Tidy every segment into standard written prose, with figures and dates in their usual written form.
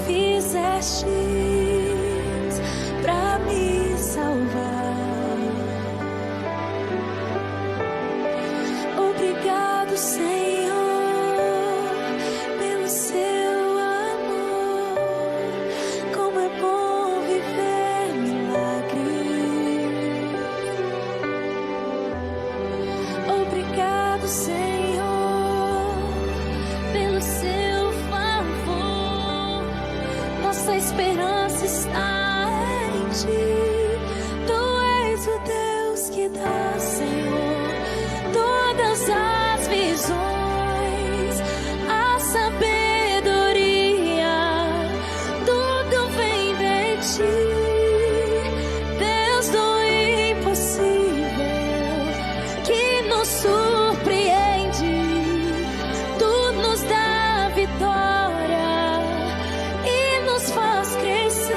fizestes pra me salvar. Obrigado, Senhor, pelo seu amor. Como é bom viver milagres. Obrigado, Senhor, pelo seu favor. Nossa esperança está em Ti. Tu és o Deus que dá, Senhor, todas as visões, a sabedoria, tudo vem de Ti. Deus do impossível, que nos surpreende, Tu nos dá vitória e nos faz crescer.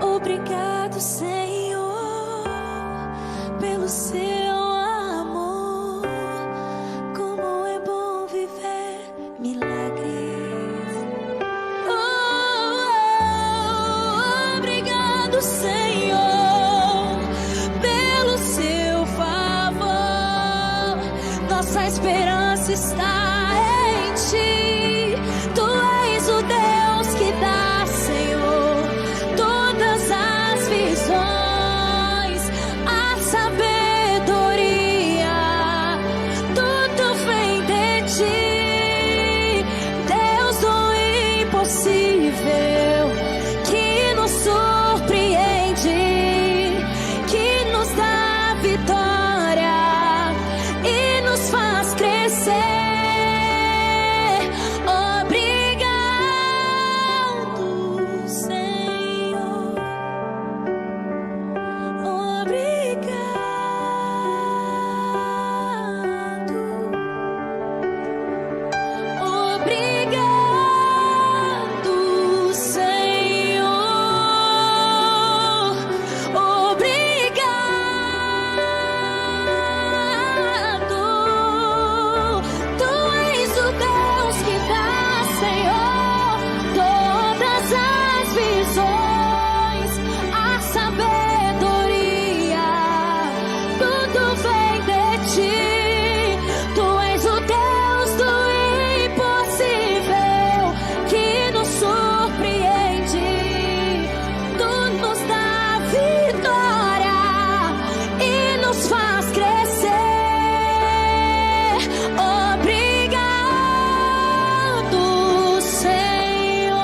Obrigado, Senhor, pelo seu amor. Como é bom viver milagres. Obrigado, Senhor, pelo seu favor. Nossa esperança está em Ti. Tu és o Deus que dá, Senhor, todas as visões, a sabedoria, tudo vem de Ti. Deus do impossível, que nos surpreende, que nos dá vitória e nos faz crescer. Obrigado, Senhor. Obrigado, Senhor. Obrigado. Tu és o Deus que dá, Senhor, todas as visões, a sabedoria, tudo vem de Ti. Tu és o Deus do impossível, que nos surpreende, Tu nos dá vitória e nos faz crescer. Obrigado, Senhor.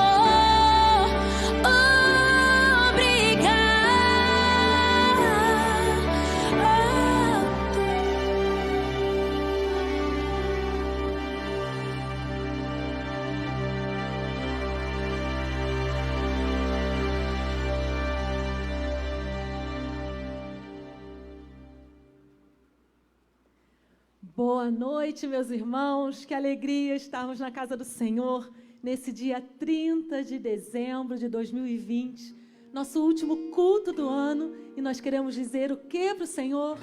Boa noite, meus irmãos. Que alegria estarmos na casa do Senhor nesse dia 30 de dezembro de 2020, nosso último culto do ano, e nós queremos dizer o que para o Senhor?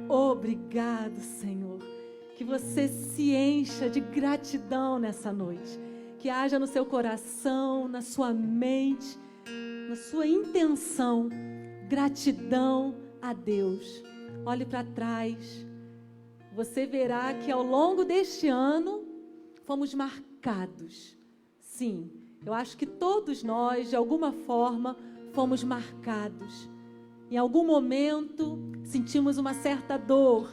Obrigado, Senhor. Que você se encha de gratidão nessa noite, que haja no seu coração, na sua mente, na sua intenção, gratidão a Deus. Olhe para trás. Você verá que ao longo deste ano fomos marcados. Sim, eu acho que todos nós, de alguma forma, fomos marcados. Em algum momento sentimos uma certa dor.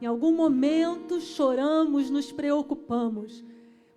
Em algum momento choramos, nos preocupamos.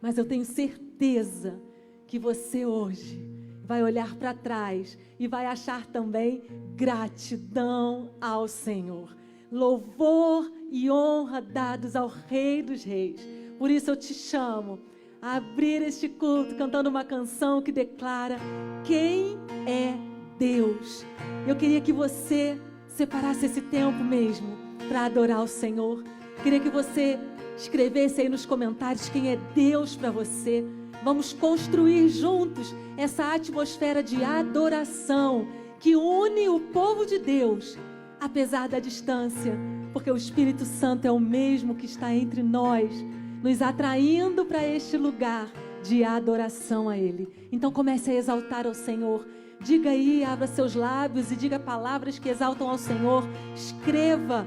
Mas eu tenho certeza que você hoje vai olhar para trás e vai achar também gratidão ao Senhor. Louvor e honra dados ao Rei dos Reis. Por isso eu te chamo a abrir este culto cantando uma canção que declara quem é Deus. Eu queria que você separasse esse tempo mesmo para adorar o Senhor. Queria que você escrevesse aí nos comentários quem é Deus para você. Vamos construir juntos essa atmosfera de adoração que une o povo de Deus, apesar da distância, porque o Espírito Santo é o mesmo que está entre nós. nos atraindo para este lugar de adoração a Ele. Então comece a exaltar ao Senhor. Diga aí, abra seus lábios e diga palavras que exaltam ao Senhor. Escreva,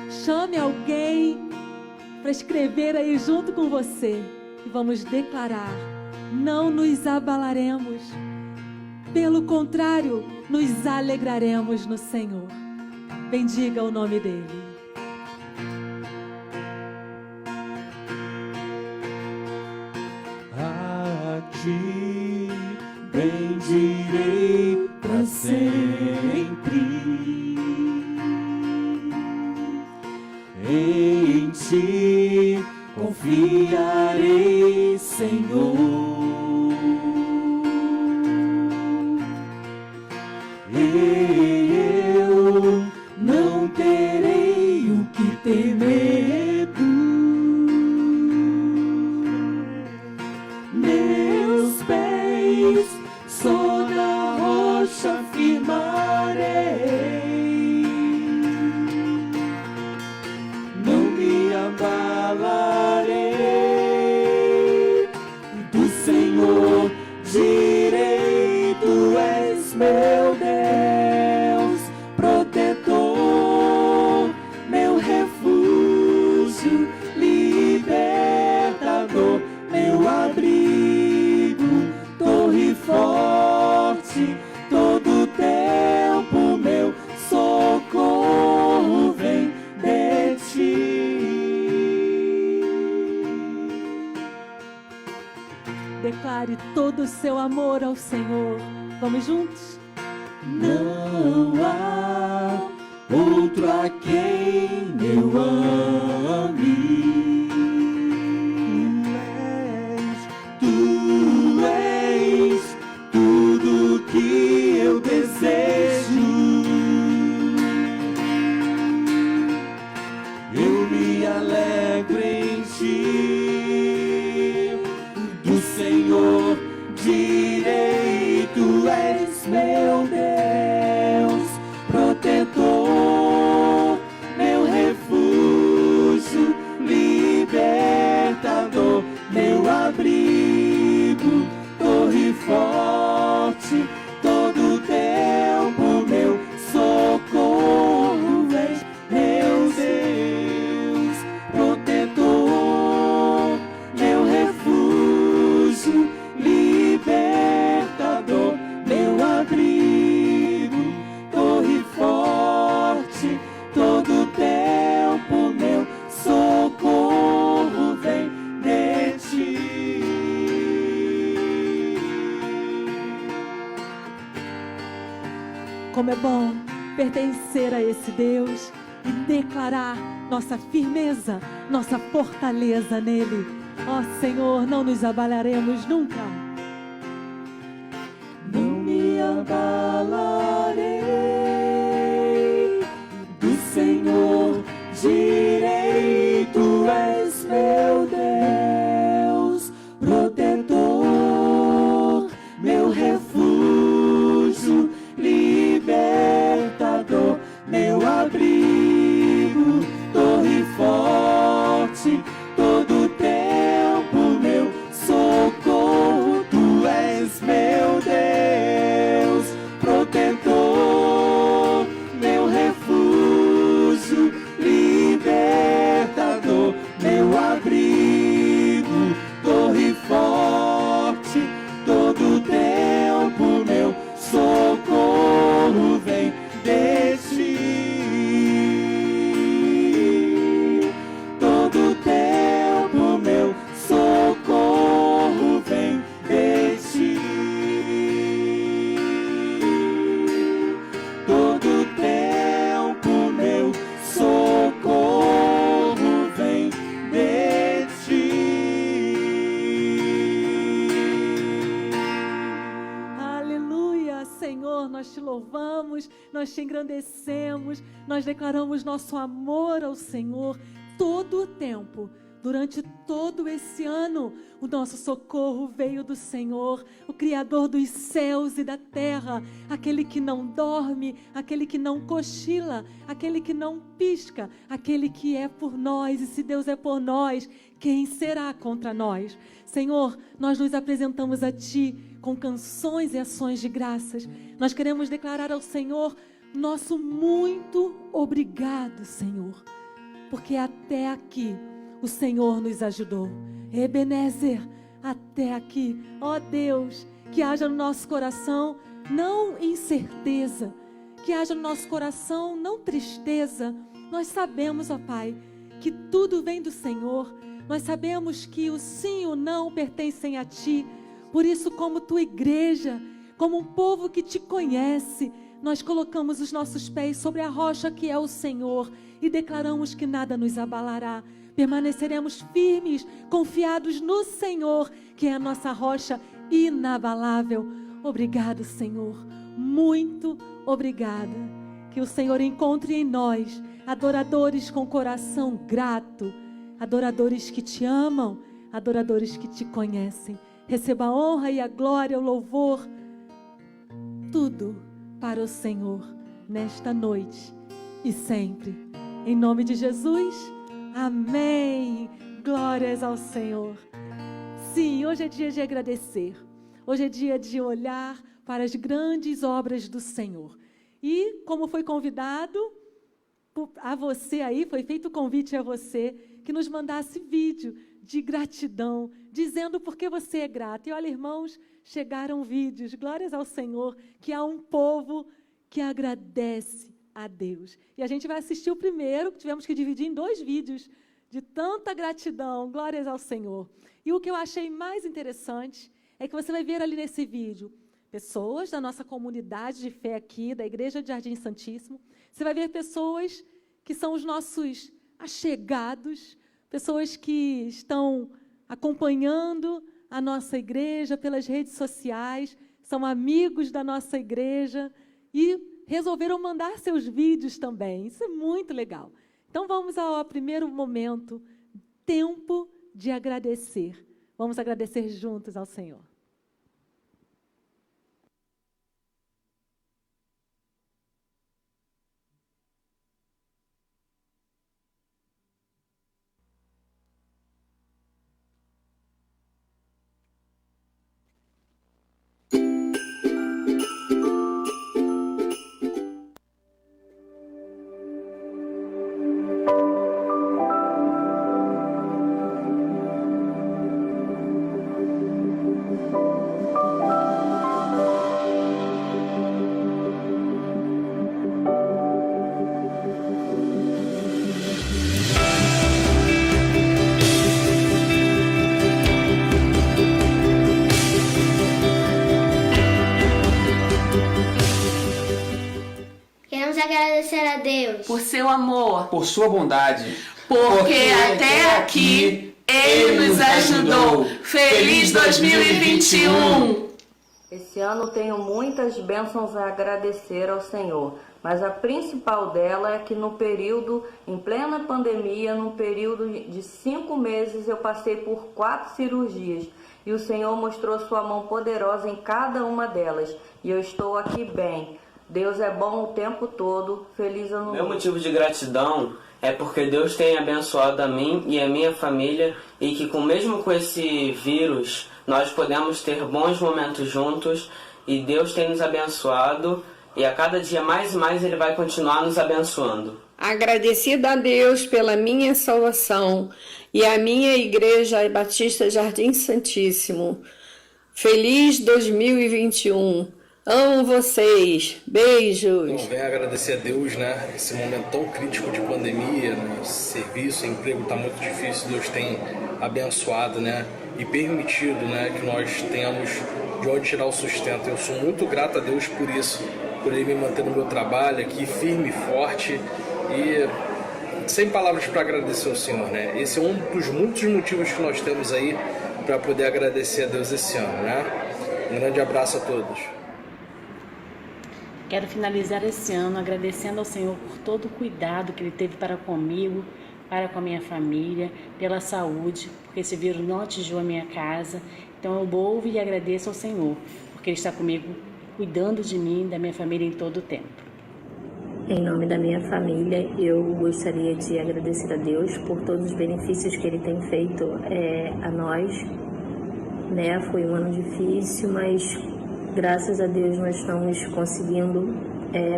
chame alguém para escrever aí junto com você. E vamos declarar: não nos abalaremos. Pelo contrário, nos alegraremos no Senhor. Bendiga o nome dEle. A Ti bendirei para sempre. Em Ti confiarei, Senhor. Eu não terei o que ter medo. Meus pés só na rocha firmarei. Não me abalarei. Do Senhor direi: Tu és meu Deus, protetor, meu refúgio, libertador, meu abrigo, torre forte, todo tempo meu socorro vem de Ti. Declare todo o seu amor ao Senhor. Vamos juntos? Não há outro a quem eu ame. Tu és tudo que eu desejo. Eu me alegro em Ti. Do Senhor direi: Tu és meu Deus, protetor, meu refúgio, libertador, meu abrigo, torre forte, todo tempo meu socorro vem. Meu Deus, protetor, meu refúgio, libertador, meu abrigo, torre forte, todo tempo meu socorro vem de Ti. Como é bom pertencer a esse Deus e declarar nossa firmeza, nossa fortaleza nele. Ó Senhor, não nos abalaremos nunca. Não me abalarei. Do Senhor direi: Tu és meu Deus, protetor, meu refúgio, libertador, meu abrigo, torre forte, todo tempo meu socorro. Tu és meu Deus, protetor, meu refúgio, libertador, meu abrigo, torre forte, todo tempo meu socorro vem de Ti. Todo tempo meu socorro vem de Ti. Todo tempo meu socorro vem de Ti. Aleluia, Senhor, nós te louvamos, nós te engrandecemos, nós declaramos nosso amor ao Senhor todo o tempo. durante todo esse ano, o nosso socorro veio do Senhor, o Criador dos céus e da terra, aquele que não dorme, aquele que não cochila, aquele que não pisca, aquele que é por nós. E se Deus é por nós, quem será contra nós? Senhor, nós nos apresentamos a Ti com canções e ações de graças. Nós queremos declarar ao Senhor nosso muito obrigado, Senhor, porque até aqui o Senhor nos ajudou. Ebenezer, até aqui. Ó Deus, que haja no nosso coração não incerteza, que haja no nosso coração não tristeza. Nós sabemos, ó Pai, que tudo vem do Senhor. Nós sabemos que o sim e o não pertencem a Ti. Por isso, como Tua igreja, como um povo que Te conhece, nós colocamos os nossos pés sobre a rocha que é o Senhor e declaramos que nada nos abalará. Permaneceremos firmes, confiados no Senhor, que é a nossa rocha inabalável. Obrigado, Senhor. Muito obrigada. Que o Senhor encontre em nós adoradores com coração grato, adoradores que Te amam, adoradores que Te conhecem. Receba a honra e a glória, o louvor, tudo para o Senhor, nesta noite e sempre. Em nome de Jesus, amém. Glórias ao Senhor. Sim, hoje é dia de agradecer. Hoje é dia de olhar para as grandes obras do Senhor. E como foi convidado a você aí, foi feito o convite a você, que nos mandasse vídeo de gratidão, dizendo por que você é grato. E olha, irmãos, chegaram vídeos, glórias ao Senhor, que há um povo que agradece a Deus. E a gente vai assistir o primeiro, que tivemos que dividir em 2 vídeos, de tanta gratidão, glórias ao Senhor. E o que eu achei mais interessante é que você vai ver ali nesse vídeo pessoas da nossa comunidade de fé aqui, da Igreja de Jardim Santíssimo. Você vai ver pessoas que são os nossos achegados, pessoas que estão acompanhando a nossa igreja pelas redes sociais, são amigos da nossa igreja e resolveram mandar seus vídeos também. Isso é muito legal. Então vamos ao primeiro momento, tempo de agradecer. Vamos agradecer juntos ao Senhor. Agradecer a Deus por seu amor, por sua bondade, porque até aqui Ele nos ajudou. Feliz 2021! Esse ano tenho muitas bênçãos a agradecer ao Senhor, mas a principal dela é que no período, em plena pandemia, num período de 5 meses, eu passei por 4 cirurgias e o Senhor mostrou sua mão poderosa em cada uma delas e eu estou aqui bem. Deus é bom o tempo todo, feliz ano novo. Meu motivo de gratidão é porque Deus tem abençoado a mim e a minha família e que mesmo com esse vírus nós podemos ter bons momentos juntos e Deus tem nos abençoado e a cada dia mais e mais Ele vai continuar nos abençoando. Agradecida a Deus pela minha salvação e a minha Igreja Batista Jardim Santíssimo. Feliz 2021! Amo vocês. Beijos. Bom, venho agradecer a Deus, né? Esse momento tão crítico de pandemia, né? Serviço, emprego está muito difícil. Deus tem abençoado, né? E permitido, né? Que nós tenhamos de onde tirar o sustento. Eu sou muito grato a Deus por isso, por Ele me manter no meu trabalho aqui, firme e forte. E sem palavras para agradecer ao Senhor, né? Esse é um dos muitos motivos que nós temos aí para poder agradecer a Deus esse ano, né? Um grande abraço a todos. Quero finalizar esse ano agradecendo ao Senhor por todo o cuidado que Ele teve para comigo, para com a minha família, pela saúde, porque esse vírus não atingiu a minha casa. Então eu louvo e agradeço ao Senhor, porque Ele está comigo, cuidando de mim, da minha família em todo o tempo. Em nome da minha família, eu gostaria de agradecer a Deus por todos os benefícios que Ele tem feito a nós. Foi um ano difícil, mas graças a Deus nós estamos conseguindo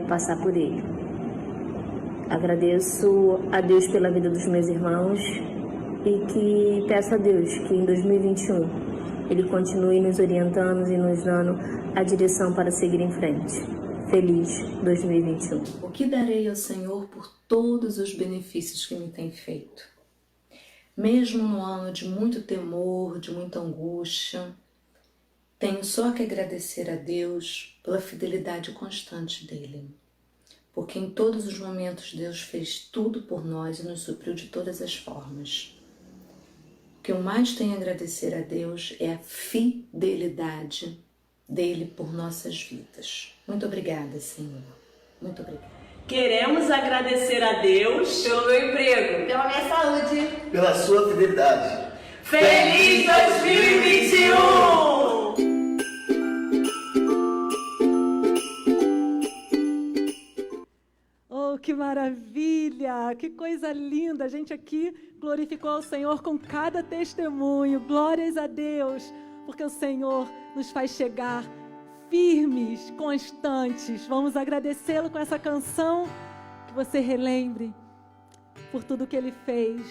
passar por ele. Agradeço a Deus pela vida dos meus irmãos e que peço a Deus que em 2021 Ele continue nos orientando e nos dando a direção para seguir em frente. Feliz 2021. O que darei ao Senhor por todos os benefícios que me tem feito? Mesmo no ano de muito temor, de muita angústia, tenho só que agradecer a Deus pela fidelidade constante dEle. Porque em todos os momentos Deus fez tudo por nós e nos supriu de todas as formas. O que eu mais tenho a agradecer a Deus é a fidelidade dEle por nossas vidas. Muito obrigada, Senhor. Muito obrigada. Queremos agradecer a Deus pelo meu emprego, Pela minha saúde. Pela sua fidelidade. Feliz 2021! Oh, que maravilha! Que coisa linda! A gente aqui glorificou ao Senhor com cada testemunho. Glórias a Deus, porque o Senhor nos faz chegar firmes, constantes. Vamos agradecê-lo com essa canção, que você relembre por tudo que Ele fez,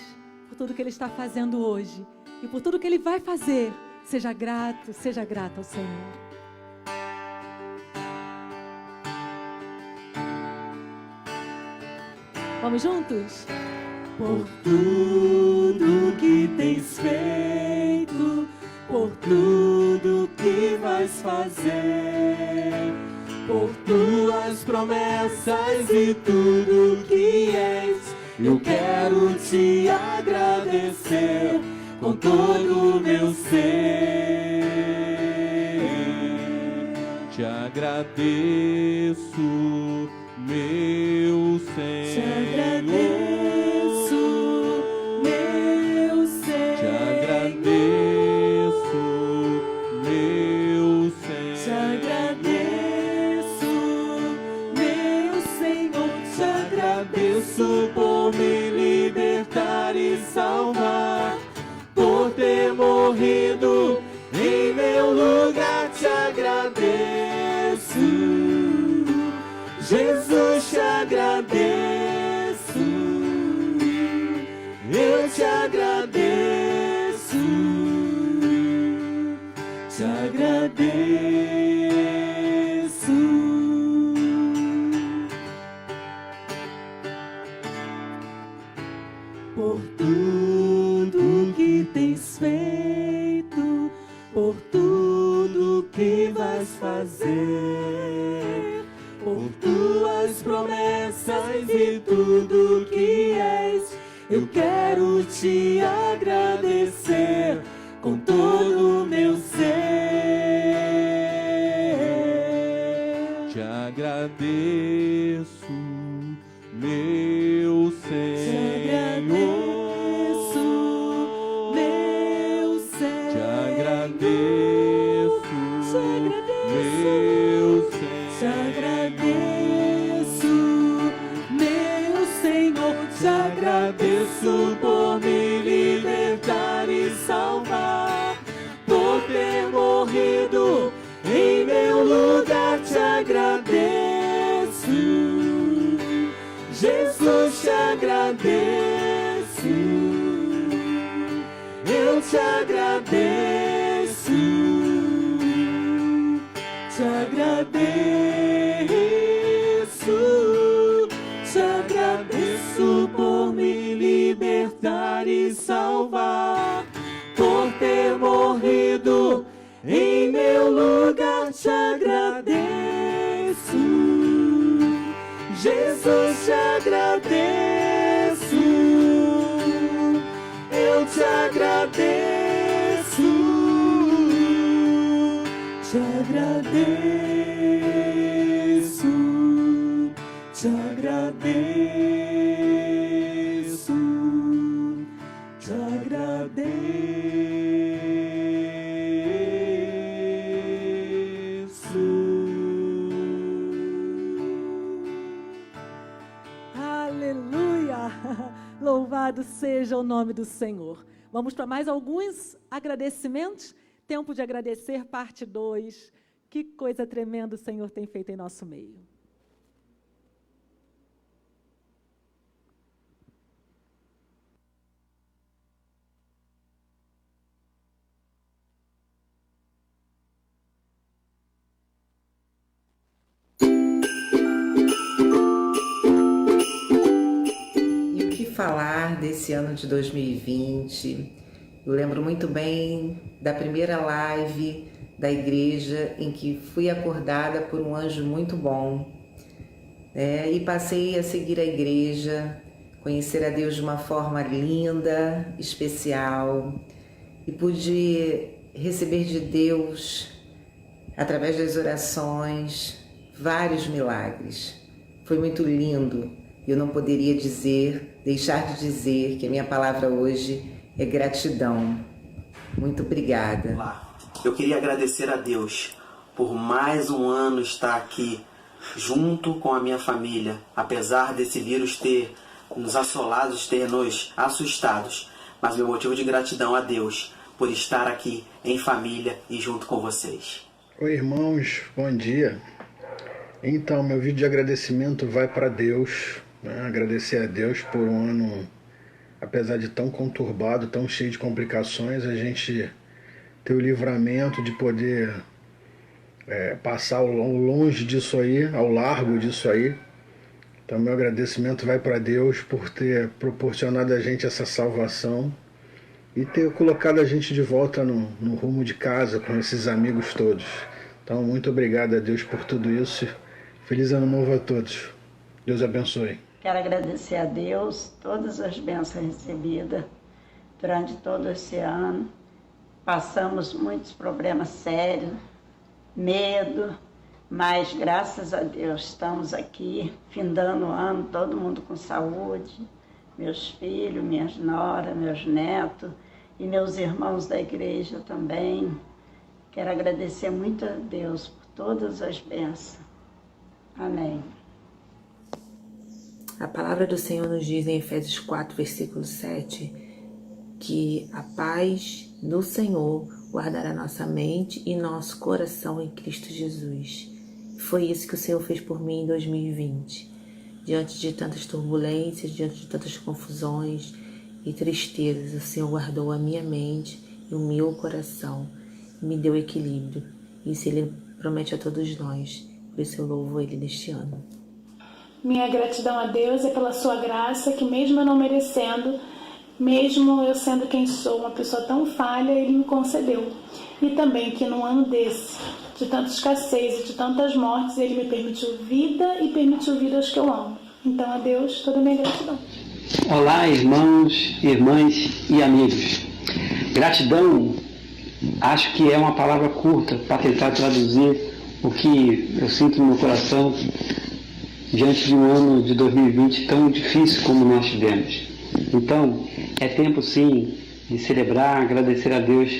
por tudo que Ele está fazendo hoje e por tudo que Ele vai fazer. Seja grato ao Senhor. Vamos juntos? Por tudo que tens feito, por tudo que vais fazer, por tuas promessas e tudo que és, eu quero te agradecer com todo o meu ser. Te agradeço, meu Senhor. Te agradeço, meu Senhor. Te agradeço, meu Senhor. Te agradeço, meu Senhor. Te agradeço por me libertar e salvar, por ter morrido em meu lugar. Te agradeço, Jesus, te agradeço, eu te agradeço, te agradeço. Por tudo que tens feito, por tudo que vais fazer, por tuas promessas e tudo que és, eu quero te agradecer com todo o meu ser. Te agradeço, meu Senhor. Te agradeço, meu Senhor. Te agradeço, meu Senhor. Te agradeço, meu Senhor. Te agradeço por me libertar e salvar, por ter morrido em meu lugar. Te agradeço, Jesus, te agradeço, eu te agradeço, te agradeço, te agradeço por me libertar e salvar, por ter morrido em meu lugar. Te agradeço, Jesus, te agradeço, eu te agradeço, te agradeço, te agradeço. Louvado seja o nome do Senhor. Vamos para mais alguns agradecimentos. Tempo de agradecer, parte 2. Que coisa tremenda o Senhor tem feito em nosso meio. Falar desse ano de 2020, eu lembro muito bem da primeira live da igreja em que fui acordada por um anjo muito bom, e passei a seguir a igreja, conhecer a Deus de uma forma linda, especial, e pude receber de Deus, através das orações, vários milagres. Foi muito lindo. Eu não poderia deixar de dizer que a minha palavra hoje é gratidão. Muito obrigada. Olá. Eu queria agradecer a Deus por mais um ano estar aqui junto com a minha família, apesar desse vírus ter nos assolado, ter nos assustados. Mas meu motivo de gratidão a Deus por estar aqui em família e junto com vocês. Oi, irmãos, bom dia. Então, meu vídeo de agradecimento vai para Deus. Agradecer a Deus por um ano, apesar de tão conturbado, tão cheio de complicações, a gente ter o livramento de poder passar ao longe disso aí, ao largo disso aí. Então meu agradecimento vai para Deus por ter proporcionado a gente essa salvação e ter colocado a gente de volta no rumo de casa com esses amigos todos. Então muito obrigado a Deus por tudo isso. Feliz ano novo a todos. Deus abençoe. Quero agradecer a Deus todas as bênçãos recebidas durante todo esse ano. Passamos muitos problemas sérios, medo, mas graças a Deus estamos aqui, findando o ano, todo mundo com saúde, meus filhos, minhas noras, meus netos e meus irmãos da igreja também. Quero agradecer muito a Deus por todas as bênçãos. Amém. A palavra do Senhor nos diz em Efésios 4, versículo 7, que a paz do Senhor guardará nossa mente e nosso coração em Cristo Jesus. Foi isso que o Senhor fez por mim em 2020. Diante de tantas turbulências, diante de tantas confusões e tristezas, o Senhor guardou a minha mente e o meu coração e me deu equilíbrio. Isso Ele promete a todos nós. Por isso eu louvo Ele neste ano. Minha gratidão a Deus é pela sua graça, que mesmo eu não merecendo, mesmo eu sendo quem sou, uma pessoa tão falha, Ele me concedeu. E também que num ano desse, de tanta escassez e de tantas mortes, Ele me permitiu vida e permitiu vida aos que eu amo. Então a Deus toda a minha gratidão. Olá, irmãos, irmãs e amigos. Gratidão, acho que é uma palavra curta para tentar traduzir o que eu sinto no meu coração diante de um ano de 2020 tão difícil como nós tivemos. Então, é tempo sim de celebrar, agradecer a Deus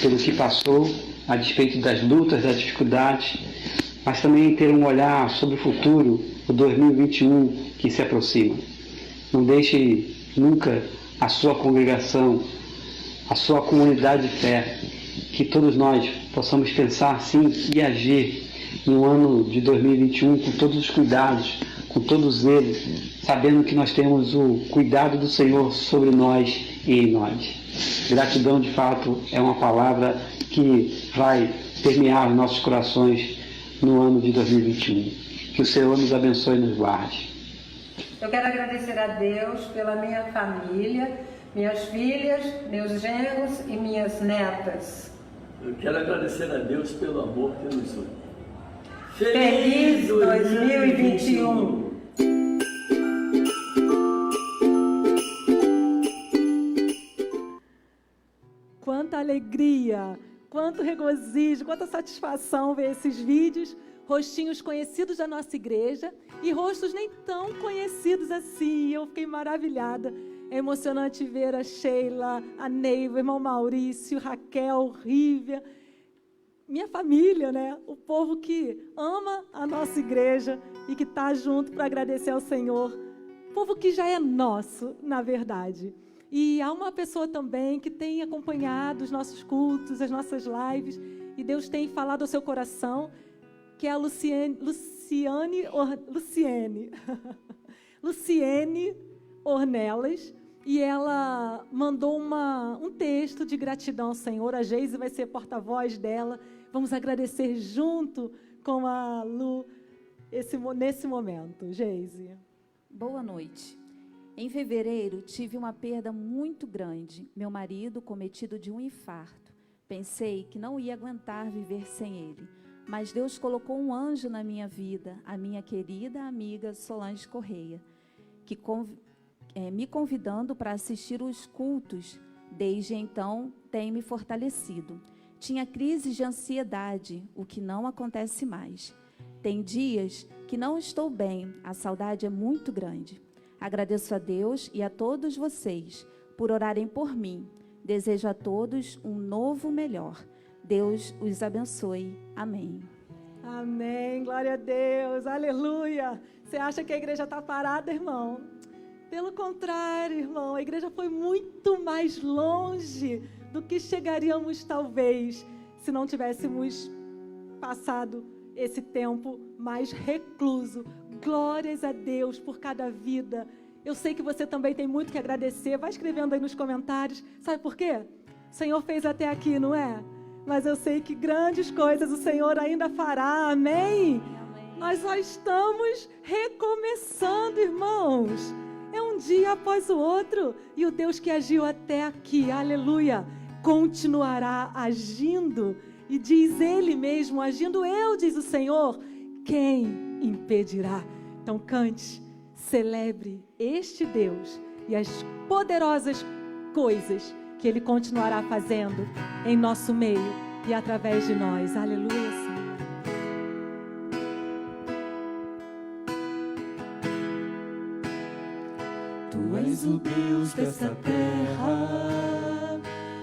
pelo que passou, a despeito das lutas, das dificuldades, mas também ter um olhar sobre o futuro, o 2021 que se aproxima. Não deixe nunca a sua congregação, a sua comunidade de fé, que todos nós possamos pensar sim e agir no ano de 2021 com todos os cuidados, com todos eles, sabendo que nós temos o cuidado do Senhor sobre nós e em nós. Gratidão, de fato, é uma palavra que vai permear os nossos corações no ano de 2021. Que o Senhor nos abençoe e nos guarde. Eu quero agradecer a Deus pela minha família, minhas filhas, meus genros e minhas netas. Eu quero agradecer a Deus pelo amor que nos une. Feliz 2021! Quanta alegria, quanto regozijo, quanta satisfação ver esses vídeos, rostinhos conhecidos da nossa igreja e rostos nem tão conhecidos assim. Eu fiquei maravilhada. É emocionante ver a Sheila, a Neiva, o irmão Maurício, Raquel, Rívia, minha família, né? O povo que ama a nossa igreja e que está junto para agradecer ao Senhor povo que já é nosso, na verdade. E há uma pessoa também que tem acompanhado os nossos cultos, as nossas lives, e Deus tem falado ao seu coração, que é a Luciene Ornelas, e ela mandou um texto de gratidão ao Senhor. A Geise vai ser porta-voz dela. Vamos agradecer junto com a Lu nesse momento. Geise. Boa noite. Em fevereiro, tive uma perda muito grande. Meu marido, cometido de um infarto. Pensei que não ia aguentar viver sem ele. Mas Deus colocou um anjo na minha vida, a minha querida amiga Solange Correia, que me convidando para assistir os cultos. Desde então, tem me fortalecido. Tinha crises de ansiedade, o que não acontece mais. Tem dias que não estou bem, a saudade é muito grande. Agradeço a Deus e a todos vocês por orarem por mim. Desejo a todos um novo melhor. Deus os abençoe. Amém. Amém. Glória a Deus. Aleluia. Você acha que a igreja está parada, irmão? Pelo contrário, irmão, a igreja foi muito mais longe do que chegaríamos, talvez, se não tivéssemos passado esse tempo mais recluso. Glórias a Deus por cada vida. Eu sei que você também tem muito que agradecer. Vai escrevendo aí nos comentários. Sabe por quê? O Senhor fez até aqui, não é? Mas eu sei que grandes coisas o Senhor ainda fará. Amém? Nós só estamos recomeçando, irmãos. É um dia após o outro. E o Deus que agiu até aqui, aleluia, continuará agindo. E diz Ele mesmo, agindo eu, diz o Senhor, quem impedirá? Então cante, celebre este Deus e as poderosas coisas que Ele continuará fazendo em nosso meio e através de nós. Aleluia, Senhor. Tu és o Deus dessa terra,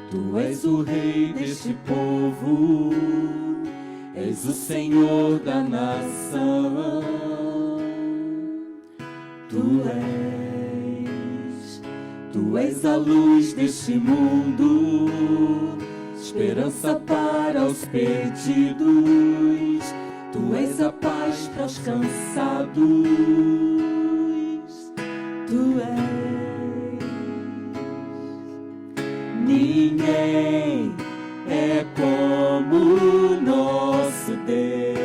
Tu és o Rei deste povo, és o Senhor da nação. Tu és a luz deste mundo, esperança para os perdidos. Tu és a paz para os cansados. Tu és. Ninguém é como o nosso Deus.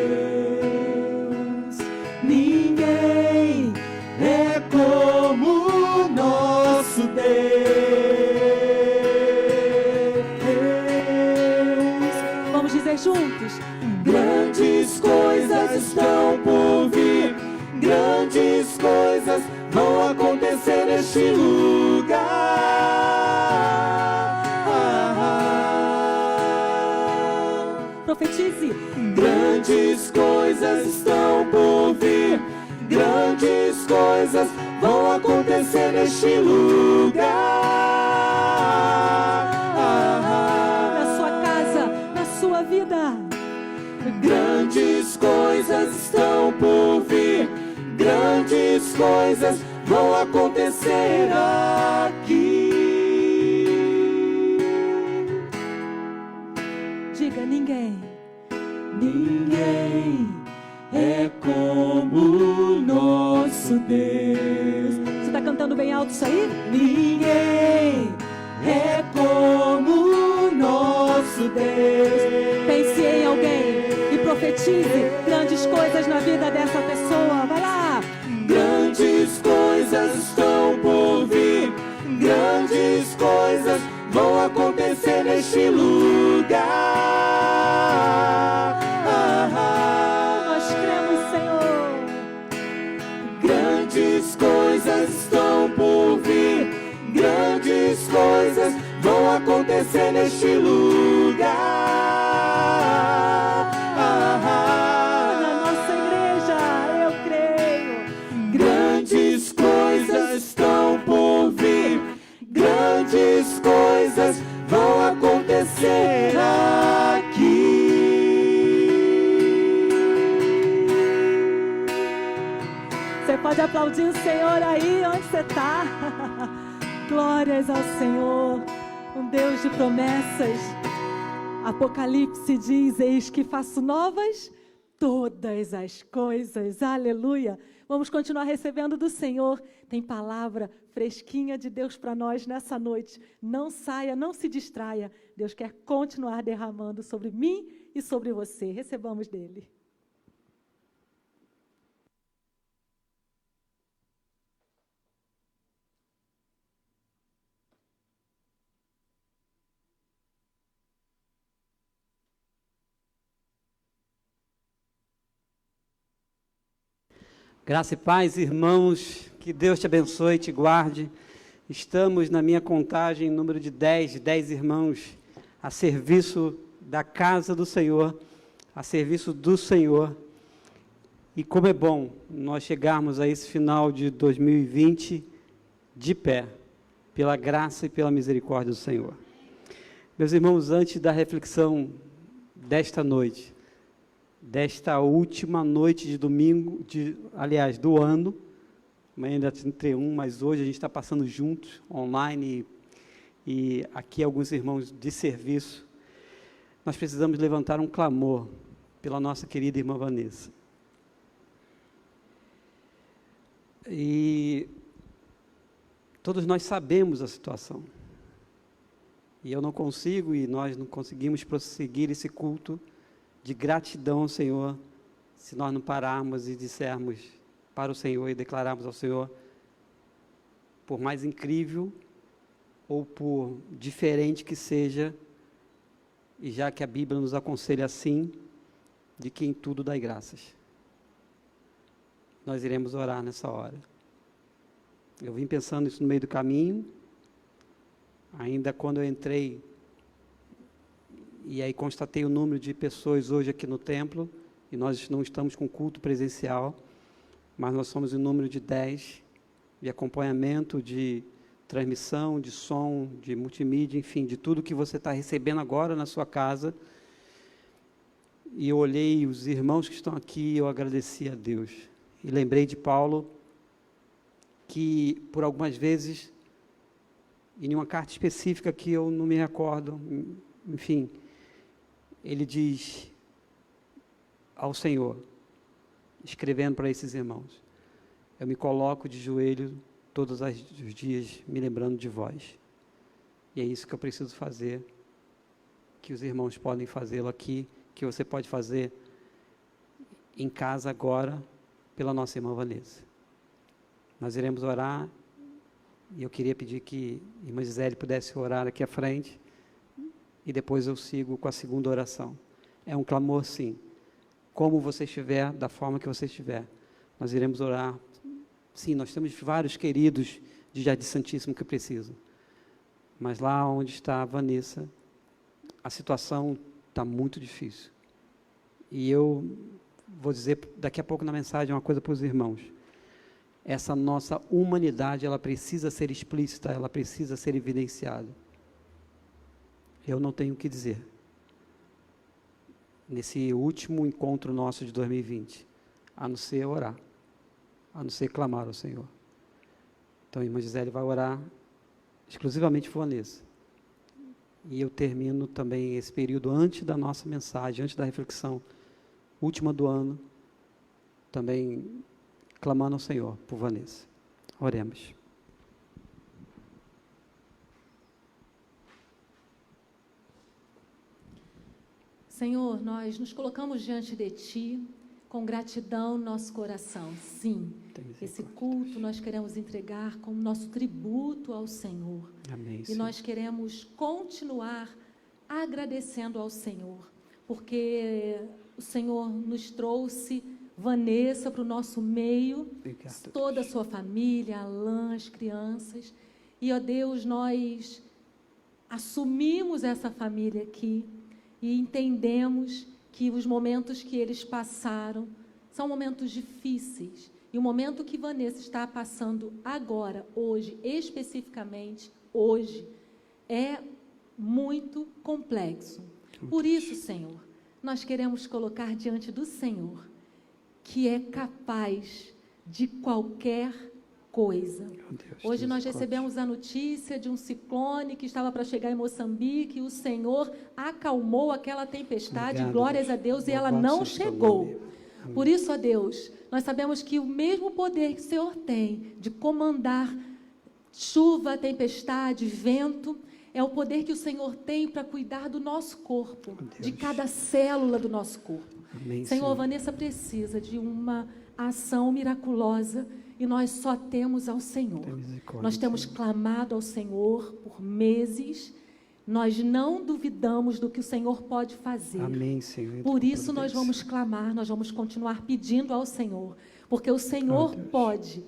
Ninguém é como o nosso Deus. Vamos dizer juntos. Grandes coisas estão por vir. Grandes coisas vão acontecer neste lugar. Profetize. Grandes coisas estão por vir. Grandes coisas vão acontecer neste lugar. Na sua casa, na sua vida. Grandes coisas estão por vir. Grandes coisas vão acontecer aqui. Diga, ninguém é como o nosso Deus. Você está cantando bem alto isso aí? Ninguém é como o nosso Deus. Pense em alguém e profetize grandes coisas na vida dessa pessoa. Vai lá. Grandes coisas estão por vir. Grandes coisas vão acontecer neste lugar. Nós cremos, Senhor. Grandes coisas estão por vir. Grandes coisas vão acontecer neste lugar. Na nossa igreja, eu creio. Grandes coisas estão por vir. Grandes coisas vão acontecer aqui. Você pode aplaudir o Senhor aí onde você está. Glórias ao Senhor, um Deus de promessas. Apocalipse diz: eis que faço novas todas as coisas. Aleluia. Vamos continuar recebendo do Senhor. Tem palavra fresquinha de Deus para nós nessa noite. Não saia, não se distraia. Deus quer continuar derramando sobre mim e sobre você. Recebamos dele. Graça e paz, irmãos, que Deus te abençoe e te guarde. Estamos, na minha contagem, número de 10 irmãos, a serviço da casa do Senhor, a serviço do Senhor. E como é bom nós chegarmos a esse final de 2020 de pé, pela graça e pela misericórdia do Senhor. Meus irmãos, antes da reflexão desta noite, desta última noite de domingo, do ano, amanhã ainda tem 31, mas hoje a gente está passando juntos, online, e aqui alguns irmãos de serviço, nós precisamos levantar um clamor pela nossa querida irmã Vanessa. E todos nós sabemos a situação, e eu não consigo, e nós não conseguimos prosseguir esse culto de gratidão ao Senhor, se nós não pararmos e dissermos para o Senhor e declararmos ao Senhor, por mais incrível ou por diferente que seja, e já que a Bíblia nos aconselha assim, de que em tudo dai graças. Nós iremos orar nessa hora. Eu vim pensando isso no meio do caminho, ainda quando eu entrei, e aí constatei o número de pessoas hoje aqui no templo, e nós não estamos com culto presencial, mas nós somos em número de 10, de acompanhamento, de transmissão, de som, de multimídia, enfim, de tudo que você está recebendo agora na sua casa. E eu olhei os irmãos que estão aqui, eu agradeci a Deus. E lembrei de Paulo, que por algumas vezes, em uma carta específica que eu não me recordo, enfim, ele diz ao Senhor, escrevendo para esses irmãos: eu me coloco de joelho todos os dias, me lembrando de vós. E é isso que eu preciso fazer, que os irmãos podem fazê-lo aqui, que você pode fazer em casa agora, pela nossa irmã Vanessa. Nós iremos orar, e eu queria pedir que a irmã Gisele pudesse orar aqui à frente, e depois eu sigo com a segunda oração. É um clamor, sim. Como você estiver, da forma que você estiver, nós iremos orar. Sim, nós temos vários queridos de Jardim Santíssimo que precisam. Mas lá onde está a Vanessa, a situação está muito difícil. E eu vou dizer daqui a pouco na mensagem uma coisa para os irmãos. Essa nossa humanidade, ela precisa ser explícita, ela precisa ser evidenciada. Eu não tenho o que dizer nesse último encontro nosso de 2020, a não ser orar, a não ser clamar ao Senhor. Então a irmã Gisele vai orar exclusivamente por Vanessa. E eu termino também esse período antes da nossa mensagem, antes da reflexão última do ano, também clamando ao Senhor por Vanessa. Oremos. Senhor, nós nos colocamos diante de Ti com gratidão no nosso coração. Sim, esse culto nós queremos entregar como nosso tributo ao Senhor. Amém, e nós queremos continuar agradecendo ao Senhor, porque o Senhor nos trouxe Vanessa para o nosso meio, toda a sua família, Alain, as crianças. E, ó Deus, nós assumimos essa família aqui, e entendemos que os momentos que eles passaram são momentos difíceis. E o momento que Vanessa está passando agora, hoje, especificamente hoje, é muito complexo. Por isso, Senhor, nós queremos colocar diante do Senhor, que é capaz de qualquer coisa. Hoje nós recebemos a notícia de um ciclone que estava para chegar em Moçambique, e o Senhor acalmou aquela tempestade, Obrigado, glórias a Deus, e ela não chegou. Por isso, ó Deus, nós sabemos que o mesmo poder que o Senhor tem de comandar chuva, tempestade, vento, é o poder que o Senhor tem para cuidar do nosso corpo, de cada célula do nosso corpo. Amém, Senhor, Vanessa precisa de uma ação miraculosa e nós só temos ao Senhor. Nós temos clamado ao Senhor por meses, nós não duvidamos do que o Senhor pode fazer. Amém, Senhor. Por isso nós vamos clamar, nós vamos continuar pedindo ao Senhor, porque o Senhor pode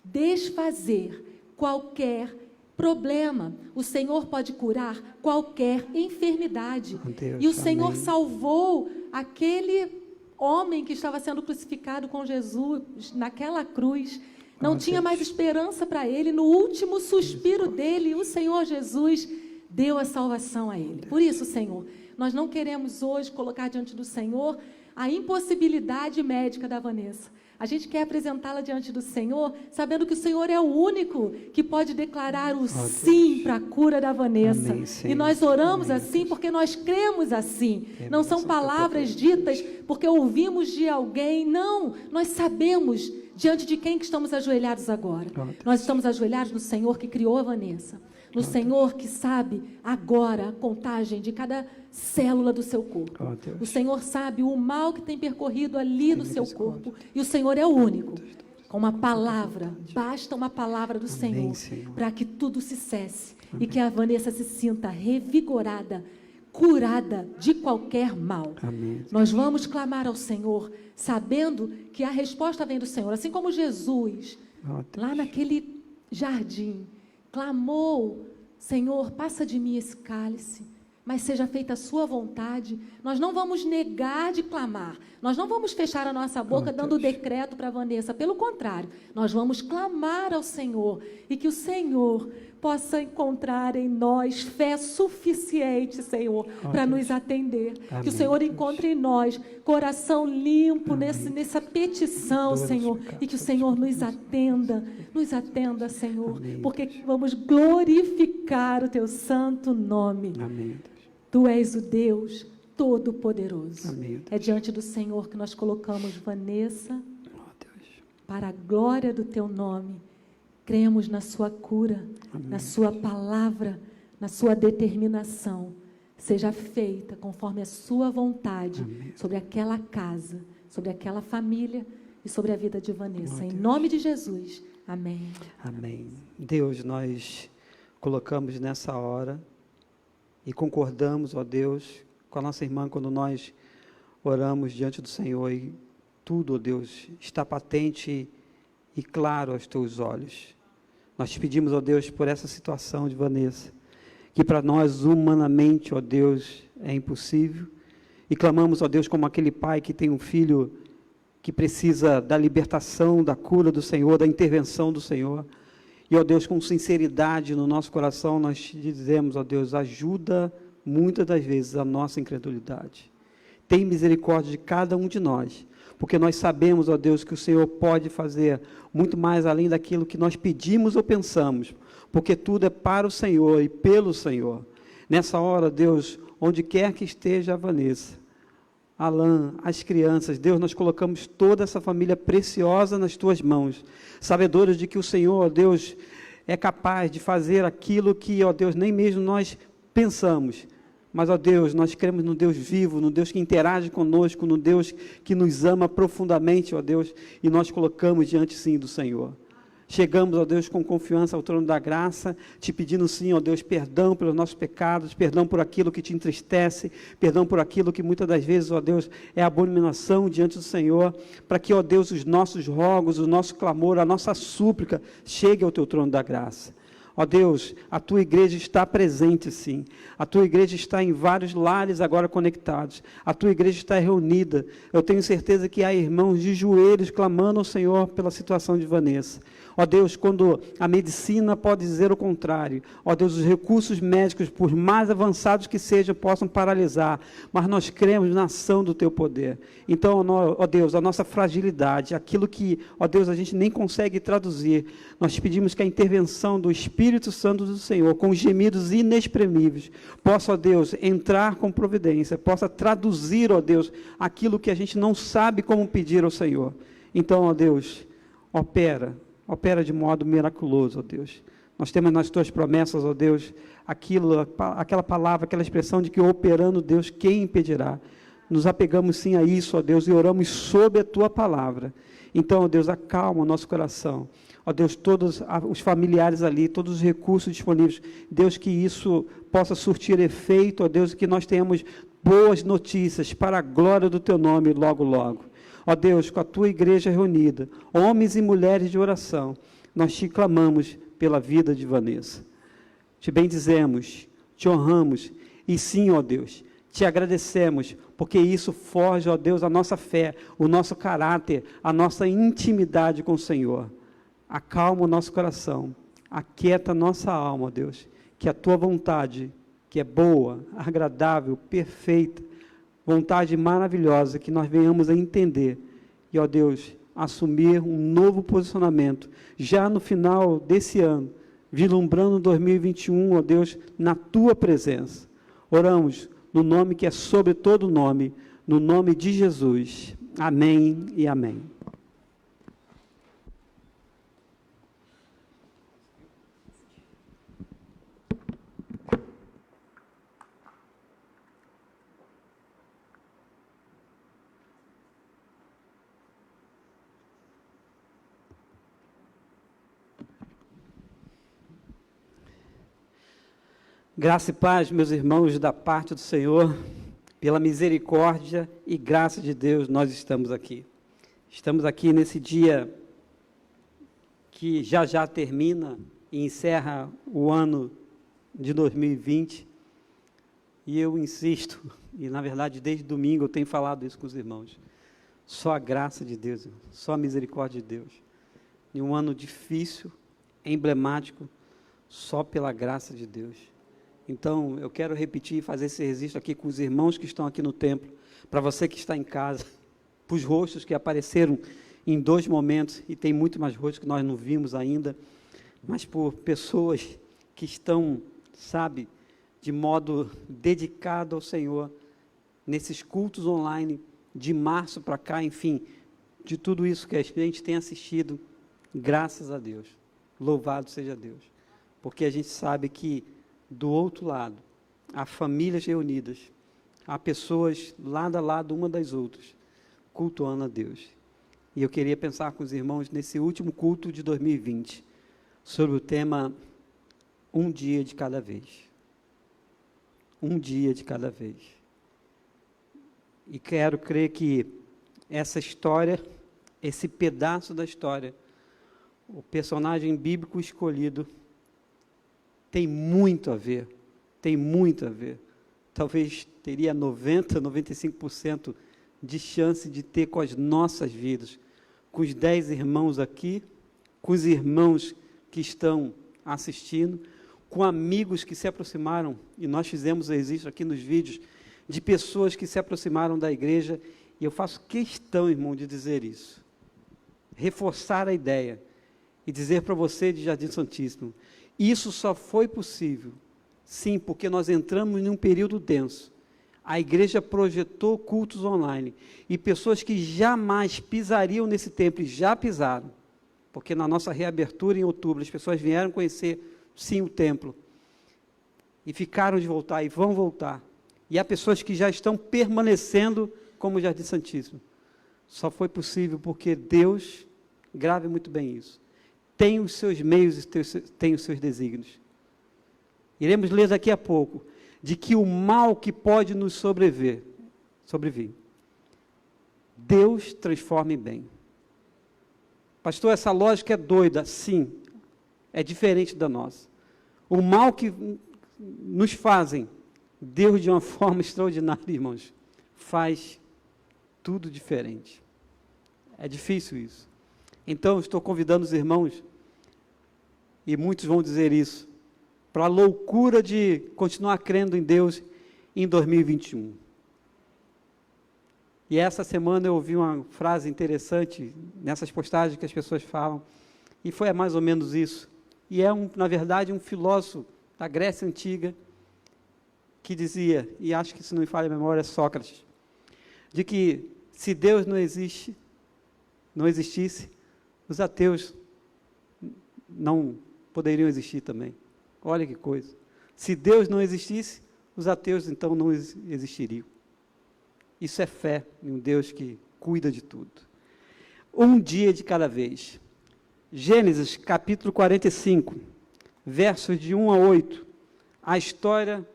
desfazer qualquer problema, o Senhor pode curar qualquer enfermidade. Deus, e o Senhor amém. Salvou aquele homem que estava sendo crucificado com Jesus naquela cruz. Não tinha mais esperança para ele. No último suspiro dele, o Senhor Jesus deu a salvação a ele. Por isso, Senhor, nós não queremos hoje colocar diante do Senhor a impossibilidade médica da Vanessa. A gente quer apresentá-la diante do Senhor, sabendo que o Senhor é o único que pode declarar o sim para a cura da Vanessa. Amém, e nós oramos assim porque nós cremos assim. Não são palavras ditas porque ouvimos de alguém. Não, nós sabemos diante de quem que estamos ajoelhados agora. Nós estamos ajoelhados no Senhor que criou a Vanessa. No Senhor que sabe agora a contagem de cada célula do seu corpo. O Senhor sabe o mal que tem percorrido ali no seu corpo. E o Senhor é o único. Com uma palavra, basta uma palavra do Senhor para que tudo se cesse. E que a Vanessa se sinta revigorada, curada de qualquer mal. Nós vamos clamar ao Senhor, sabendo que a resposta vem do Senhor. Assim como Jesus, lá naquele jardim, clamou: Senhor, passa de mim esse cálice, mas seja feita a sua vontade. Nós não vamos negar de clamar, nós não vamos fechar a nossa boca dando decreto para Vanessa, pelo contrário, nós vamos clamar ao Senhor, e que o Senhor possa encontrar em nós fé suficiente, Senhor, para nos atender. Amém. Que o Senhor encontre em nós coração limpo nessa petição, Senhor, e que o Senhor nos atenda, Senhor, porque vamos glorificar o Teu santo nome. Amém. Tu és o Deus Todo-Poderoso. É diante do Senhor que nós colocamos Vanessa, para a glória do Teu nome. Cremos na sua cura, na sua palavra, na sua determinação. Seja feita conforme a sua vontade sobre aquela casa, sobre aquela família e sobre a vida de Vanessa. Em nome de Jesus. Amém. Amém. Deus, nós colocamos nessa hora e concordamos, ó Deus, com a nossa irmã quando nós oramos diante do Senhor e tudo, ó Deus, está patente e claro aos Teus olhos. Nós te pedimos, ó Deus, por essa situação de Vanessa, que para nós humanamente, ó Deus, é impossível, e clamamos, ó Deus, como aquele pai que tem um filho que precisa da libertação, da cura do Senhor, da intervenção do Senhor, e ó Deus, com sinceridade no nosso coração, nós te dizemos, ó Deus, ajuda muitas das vezes a nossa incredulidade. Tem misericórdia de cada um de nós, porque nós sabemos, ó Deus, que o Senhor pode fazer muito mais além daquilo que nós pedimos ou pensamos, porque tudo é para o Senhor e pelo Senhor. Nessa hora, Deus, onde quer que esteja a Vanessa, Alan, as crianças, Deus, nós colocamos toda essa família preciosa nas Tuas mãos, sabedores de que o Senhor, ó Deus, é capaz de fazer aquilo que, ó Deus, nem mesmo nós pensamos. Mas, ó Deus, nós cremos no Deus vivo, no Deus que interage conosco, no Deus que nos ama profundamente, ó Deus, e nós colocamos diante, sim, do Senhor. Chegamos, ó Deus, com confiança ao trono da graça, te pedindo, sim, ó Deus, perdão pelos nossos pecados, perdão por aquilo que te entristece, perdão por aquilo que muitas das vezes, ó Deus, é abominação diante do Senhor, para que, ó Deus, os nossos rogos, o nosso clamor, a nossa súplica chegue ao Teu trono da graça. Ó Deus, a tua igreja está presente, sim. A tua igreja está em vários lares agora conectados. A tua igreja está reunida. Eu tenho certeza que há irmãos de joelhos clamando ao Senhor pela situação de Vanessa. Ó Deus, quando a medicina pode dizer o contrário, ó Deus, os recursos médicos, por mais avançados que sejam, possam paralisar, mas nós cremos na ação do teu poder. Então, ó Deus, a nossa fragilidade, aquilo que, ó Deus, a gente nem consegue traduzir, nós te pedimos que a intervenção do Espírito Santo do Senhor, com gemidos inexprimíveis, possa, ó Deus, entrar com providência, possa traduzir, ó Deus, aquilo que a gente não sabe como pedir ao Senhor. Então, ó Deus, opera de modo miraculoso, ó Deus. Nós temos nas tuas promessas, ó Deus, aquela palavra, aquela expressão de que operando, Deus, quem impedirá? Nos apegamos sim a isso, ó Deus, e oramos sob a tua palavra. Então, ó Deus, acalma o nosso coração. Ó Deus, todos os familiares ali, todos os recursos disponíveis, Deus, que isso possa surtir efeito, ó Deus, que nós tenhamos boas notícias para a glória do teu nome logo, logo. Ó Deus, com a tua igreja reunida, homens e mulheres de oração, nós te clamamos pela vida de Vanessa. Te bendizemos, te honramos e sim, ó Deus, te agradecemos, porque isso forja, ó Deus, a nossa fé, o nosso caráter, a nossa intimidade com o Senhor. Acalma o nosso coração, aquieta a nossa alma, ó Deus, que a tua vontade, que é boa, agradável, perfeita, vontade maravilhosa, que nós venhamos a entender e, ó Deus, assumir um novo posicionamento, já no final desse ano, vislumbrando 2021, ó Deus, na tua presença. Oramos no nome que é sobre todo nome, no nome de Jesus. Amém e amém. Graça e paz, meus irmãos, da parte do Senhor, pela misericórdia e graça de Deus, nós estamos aqui. Estamos aqui nesse dia que já termina e encerra o ano de 2020. E eu insisto, e na verdade desde domingo eu tenho falado isso com os irmãos, só a graça de Deus, só a misericórdia de Deus. Em um ano difícil, emblemático, só pela graça de Deus. Então, eu quero repetir e fazer esse registro aqui com os irmãos que estão aqui no templo, para você que está em casa, para os rostos que apareceram em 2 momentos, e tem muito mais rostos que nós não vimos ainda, mas por pessoas que estão, sabe, de modo dedicado ao Senhor, nesses cultos online, de março para cá, enfim, de tudo isso que a gente tem assistido, graças a Deus, louvado seja Deus, porque a gente sabe que do outro lado, há famílias reunidas, há pessoas lado a lado uma das outras, cultuando a Deus. E eu queria pensar com os irmãos nesse último culto de 2020, sobre o tema um dia de cada vez. Um dia de cada vez. E quero crer que essa história, esse pedaço da história, o personagem bíblico escolhido, tem muito a ver, talvez teria 90%, 95% de chance de ter com as nossas vidas, com os 10 irmãos aqui, com os irmãos que estão assistindo, com amigos que se aproximaram, e nós fizemos o registro aqui nos vídeos, de pessoas que se aproximaram da igreja, e eu faço questão, irmão, de dizer isso, reforçar a ideia, e dizer para você de Jardim Santíssimo, isso só foi possível, sim, porque nós entramos em um período denso. A igreja projetou cultos online, e pessoas que jamais pisariam nesse templo, e já pisaram, porque na nossa reabertura em outubro, as pessoas vieram conhecer, sim, o templo, e ficaram de voltar, e vão voltar. E há pessoas que já estão permanecendo como Jardim Santíssimo. Só foi possível porque Deus, grave muito bem isso, tem os seus meios e tem os seus desígnios. Iremos ler daqui a pouco, de que o mal que pode nos sobrevir, Deus transforma em bem. Pastor, essa lógica é doida, sim, é diferente da nossa. o mal que nos fazem, Deus, de uma forma extraordinária, irmãos, faz tudo diferente. É difícil isso. Então, estou convidando os irmãos, e muitos vão dizer isso, para a loucura de continuar crendo em Deus em 2021. E essa semana eu ouvi uma frase interessante nessas postagens que as pessoas falam, e foi mais ou menos isso. E é, na verdade, um filósofo da Grécia Antiga que dizia, e acho que se não me falha a memória é Sócrates, de que se Deus não existisse, os ateus não poderiam existir também. Olha que coisa. Se Deus não existisse, os ateus então não existiriam. Isso é fé em um Deus que cuida de tudo. Um dia de cada vez. Gênesis, capítulo 45, versos de 1 a 8. A história,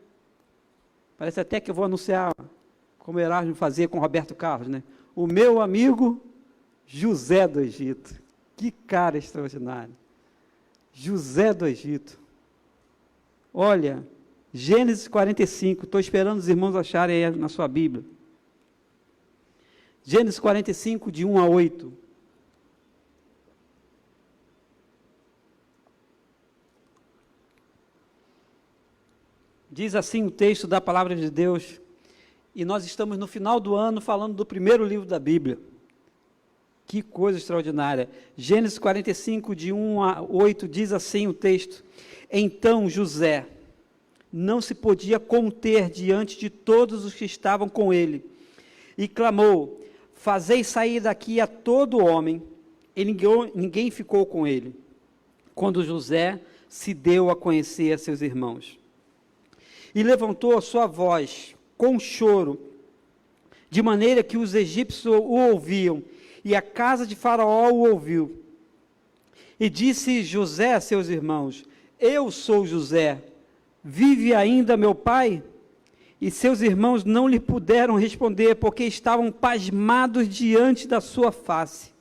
parece até que eu vou anunciar, como Erasmo fazia com Roberto Carlos, né? O meu amigo José do Egito. Que cara extraordinário. José do Egito. Olha, Gênesis 45, estou esperando os irmãos acharem aí na sua Bíblia. Gênesis 45, de 1 a 8. Diz assim o texto da Palavra de Deus, e nós estamos no final do ano falando do primeiro livro da Bíblia. Que coisa extraordinária. Gênesis 45, de 1 a 8, diz assim o texto: Então José não se podia conter diante de todos os que estavam com ele, e clamou: Fazei sair daqui a todo homem, e ninguém ficou com ele, quando José se deu a conhecer a seus irmãos. E levantou a sua voz com choro, de maneira que os egípcios o ouviam, e a casa de Faraó o ouviu. E disse José a seus irmãos: Eu sou José, vive ainda meu pai? E seus irmãos não lhe puderam responder, porque estavam pasmados diante da sua face.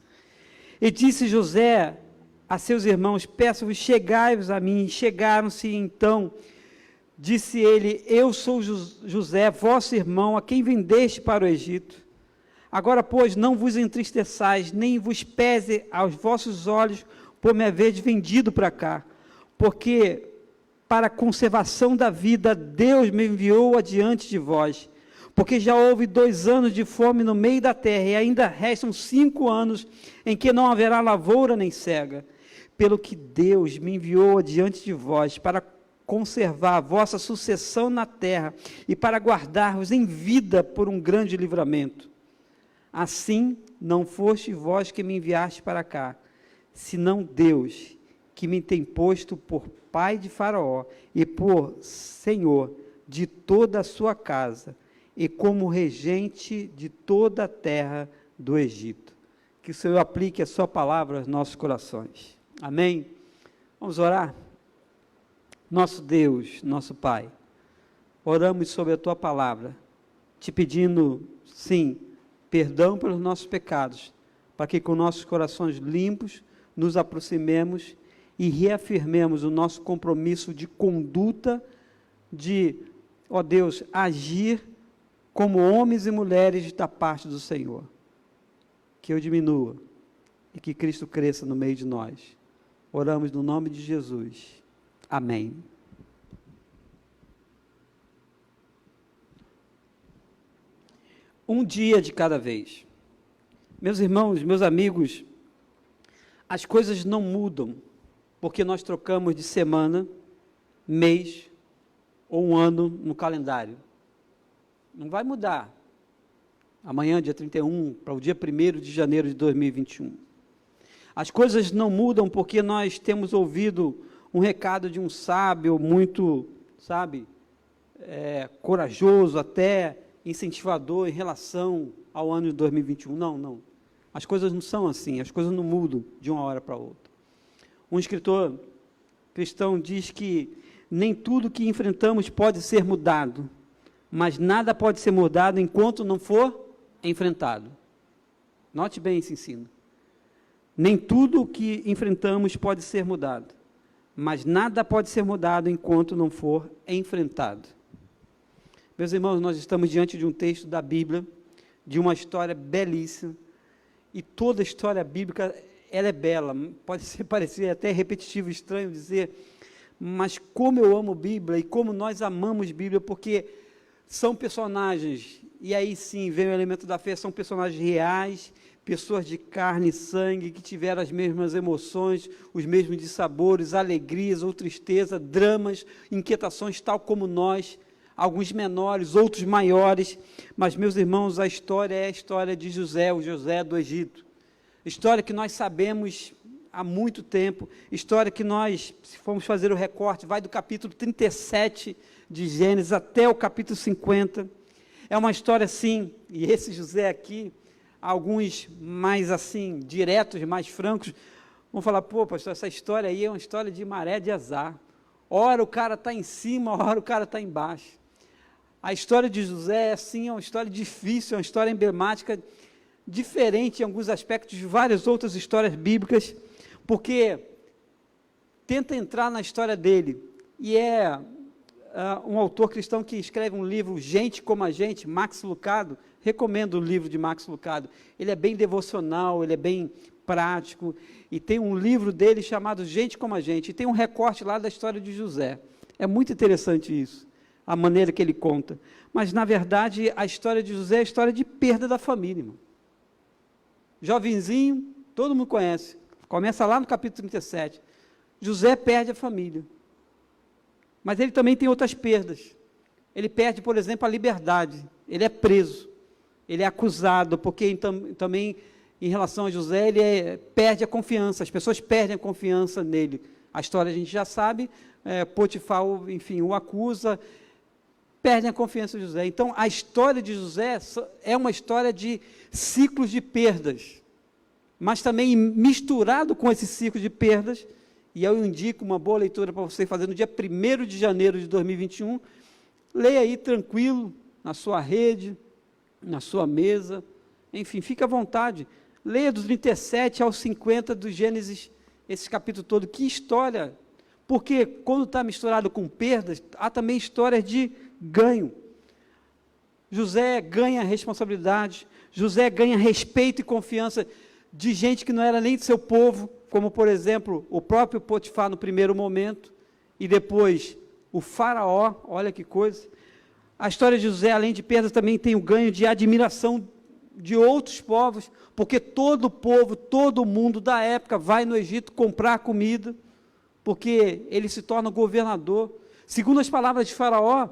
E disse José a seus irmãos: Peço-vos, chegai-vos a mim. Chegaram-se então. Disse ele: Eu sou José, vosso irmão, a quem vendeste para o Egito. Agora, pois, não vos entristeçais, nem vos pese aos vossos olhos por me haveres vendido para cá, porque para a conservação da vida Deus me enviou adiante de vós, porque já houve 2 anos de fome no meio da terra, e ainda restam 5 anos em que não haverá lavoura nem cega, pelo que Deus me enviou adiante de vós, para conservar a vossa sucessão na terra, e para guardar-vos em vida por um grande livramento. Assim, não foste vós que me enviaste para cá, senão Deus, que me tem posto por pai de Faraó e por senhor de toda a sua casa, e como regente de toda a terra do Egito. Que o Senhor aplique a sua palavra aos nossos corações. Amém? Vamos orar? Nosso Deus, nosso Pai, oramos sobre a tua palavra, te pedindo, sim, perdão pelos nossos pecados, para que com nossos corações limpos nos aproximemos e reafirmemos o nosso compromisso de conduta, de, ó Deus, agir como homens e mulheres da parte do Senhor. Que eu diminua e que Cristo cresça no meio de nós. Oramos no nome de Jesus. Amém. Um dia de cada vez. Meus irmãos, meus amigos, as coisas não mudam porque nós trocamos de semana, mês ou um ano no calendário. Não vai mudar. Amanhã, dia 31, para o dia 1º de janeiro de 2021. As coisas não mudam porque nós temos ouvido um recado de um sábio muito, corajoso, até incentivador em relação ao ano de 2021. Não. As coisas não são assim, as coisas não mudam de uma hora para outra. Um escritor cristão diz que nem tudo que enfrentamos pode ser mudado, mas nada pode ser mudado enquanto não for enfrentado. Note bem esse ensino. Nem tudo que enfrentamos pode ser mudado, mas nada pode ser mudado enquanto não for enfrentado. Meus irmãos, nós estamos diante de um texto da Bíblia, de uma história belíssima, e toda a história bíblica, ela é bela, pode parecer até repetitivo, estranho dizer, mas como eu amo Bíblia, e como nós amamos Bíblia, porque são personagens, e aí sim vem o elemento da fé, são personagens reais, pessoas de carne e sangue, que tiveram as mesmas emoções, os mesmos dissabores, alegrias ou tristeza, dramas, inquietações, tal como nós, alguns menores, outros maiores, mas, meus irmãos, a história é a história de José, o José do Egito, história que nós sabemos há muito tempo, história que nós, se formos fazer o recorte, vai do capítulo 37 de Gênesis até o capítulo 50, é uma história assim, e esse José aqui, alguns mais assim, diretos, mais francos, vão falar, pô, pastor, essa história aí é uma história de maré de azar, ora o cara está em cima, ora o cara está embaixo. A história de José, assim, é uma história difícil, é uma história emblemática, diferente em alguns aspectos de várias outras histórias bíblicas, porque tenta entrar na história dele, e é um autor cristão que escreve um livro, Gente como a Gente, Max Lucado, recomendo o livro de Max Lucado, ele é bem devocional, ele é bem prático, e tem um livro dele chamado Gente como a Gente, e tem um recorte lá da história de José, é muito interessante isso, a maneira que ele conta, mas na verdade a história de José é a história de perda da família, irmão. Jovenzinho, todo mundo conhece, começa lá no capítulo 37, José perde a família, mas ele também tem outras perdas, ele perde, por exemplo, a liberdade, ele é preso, ele é acusado, porque também, em relação a José, ele perde a confiança, as pessoas perdem a confiança nele, a história a gente já sabe, Potifar, enfim, o acusa, perdem a confiança de José. Então, a história de José é uma história de ciclos de perdas, mas também misturado com esse ciclo de perdas, e eu indico uma boa leitura para você fazer no dia 1º de janeiro de 2021, leia aí tranquilo, na sua rede, na sua mesa, enfim, fique à vontade, leia dos 37 aos 50 do Gênesis, esse capítulo todo, que história, porque quando está misturado com perdas, há também histórias de ganho. José ganha responsabilidade, José ganha respeito e confiança de gente que não era nem do seu povo, como, por exemplo, o próprio Potifar no primeiro momento, e depois o faraó, olha que coisa. A história de José, além de perdas, também tem o ganho de admiração de outros povos, porque todo o povo, todo mundo da época vai no Egito comprar comida, porque ele se torna governador. Segundo as palavras de faraó,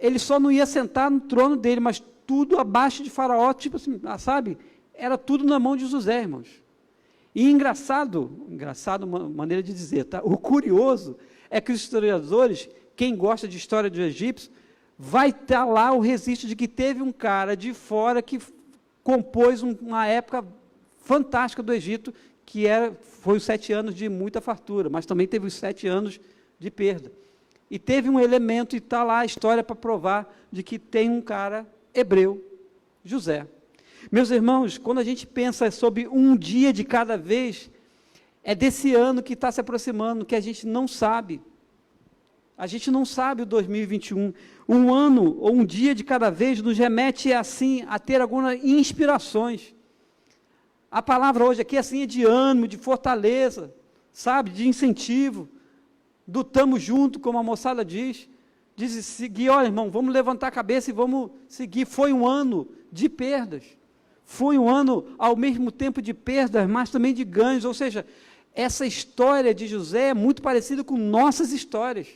ele só não ia sentar no trono dele, mas tudo abaixo de faraó, tipo assim, sabe? Era tudo na mão de José, irmãos. E engraçado uma maneira de dizer, tá? O curioso é que os historiadores, quem gosta de história dos egípcios, vai estar lá o registro de que teve um cara de fora que compôs uma época fantástica do Egito, que foi os 7 anos de muita fartura, mas também teve os 7 anos de perda. E teve um elemento, e está lá a história para provar, de que tem um cara hebreu, José. Meus irmãos, quando a gente pensa sobre um dia de cada vez, é desse ano que está se aproximando, que a gente não sabe. A gente não sabe o 2021. Um ano ou um dia de cada vez nos remete assim a ter algumas inspirações. A palavra hoje aqui assim é de ânimo, de fortaleza, sabe, de incentivo, do tamo junto, como a moçada diz seguir, olha irmão, vamos levantar a cabeça e vamos seguir. Foi um ano de perdas, foi um ano ao mesmo tempo de perdas, mas também de ganhos, ou seja, essa história de José é muito parecida com nossas histórias,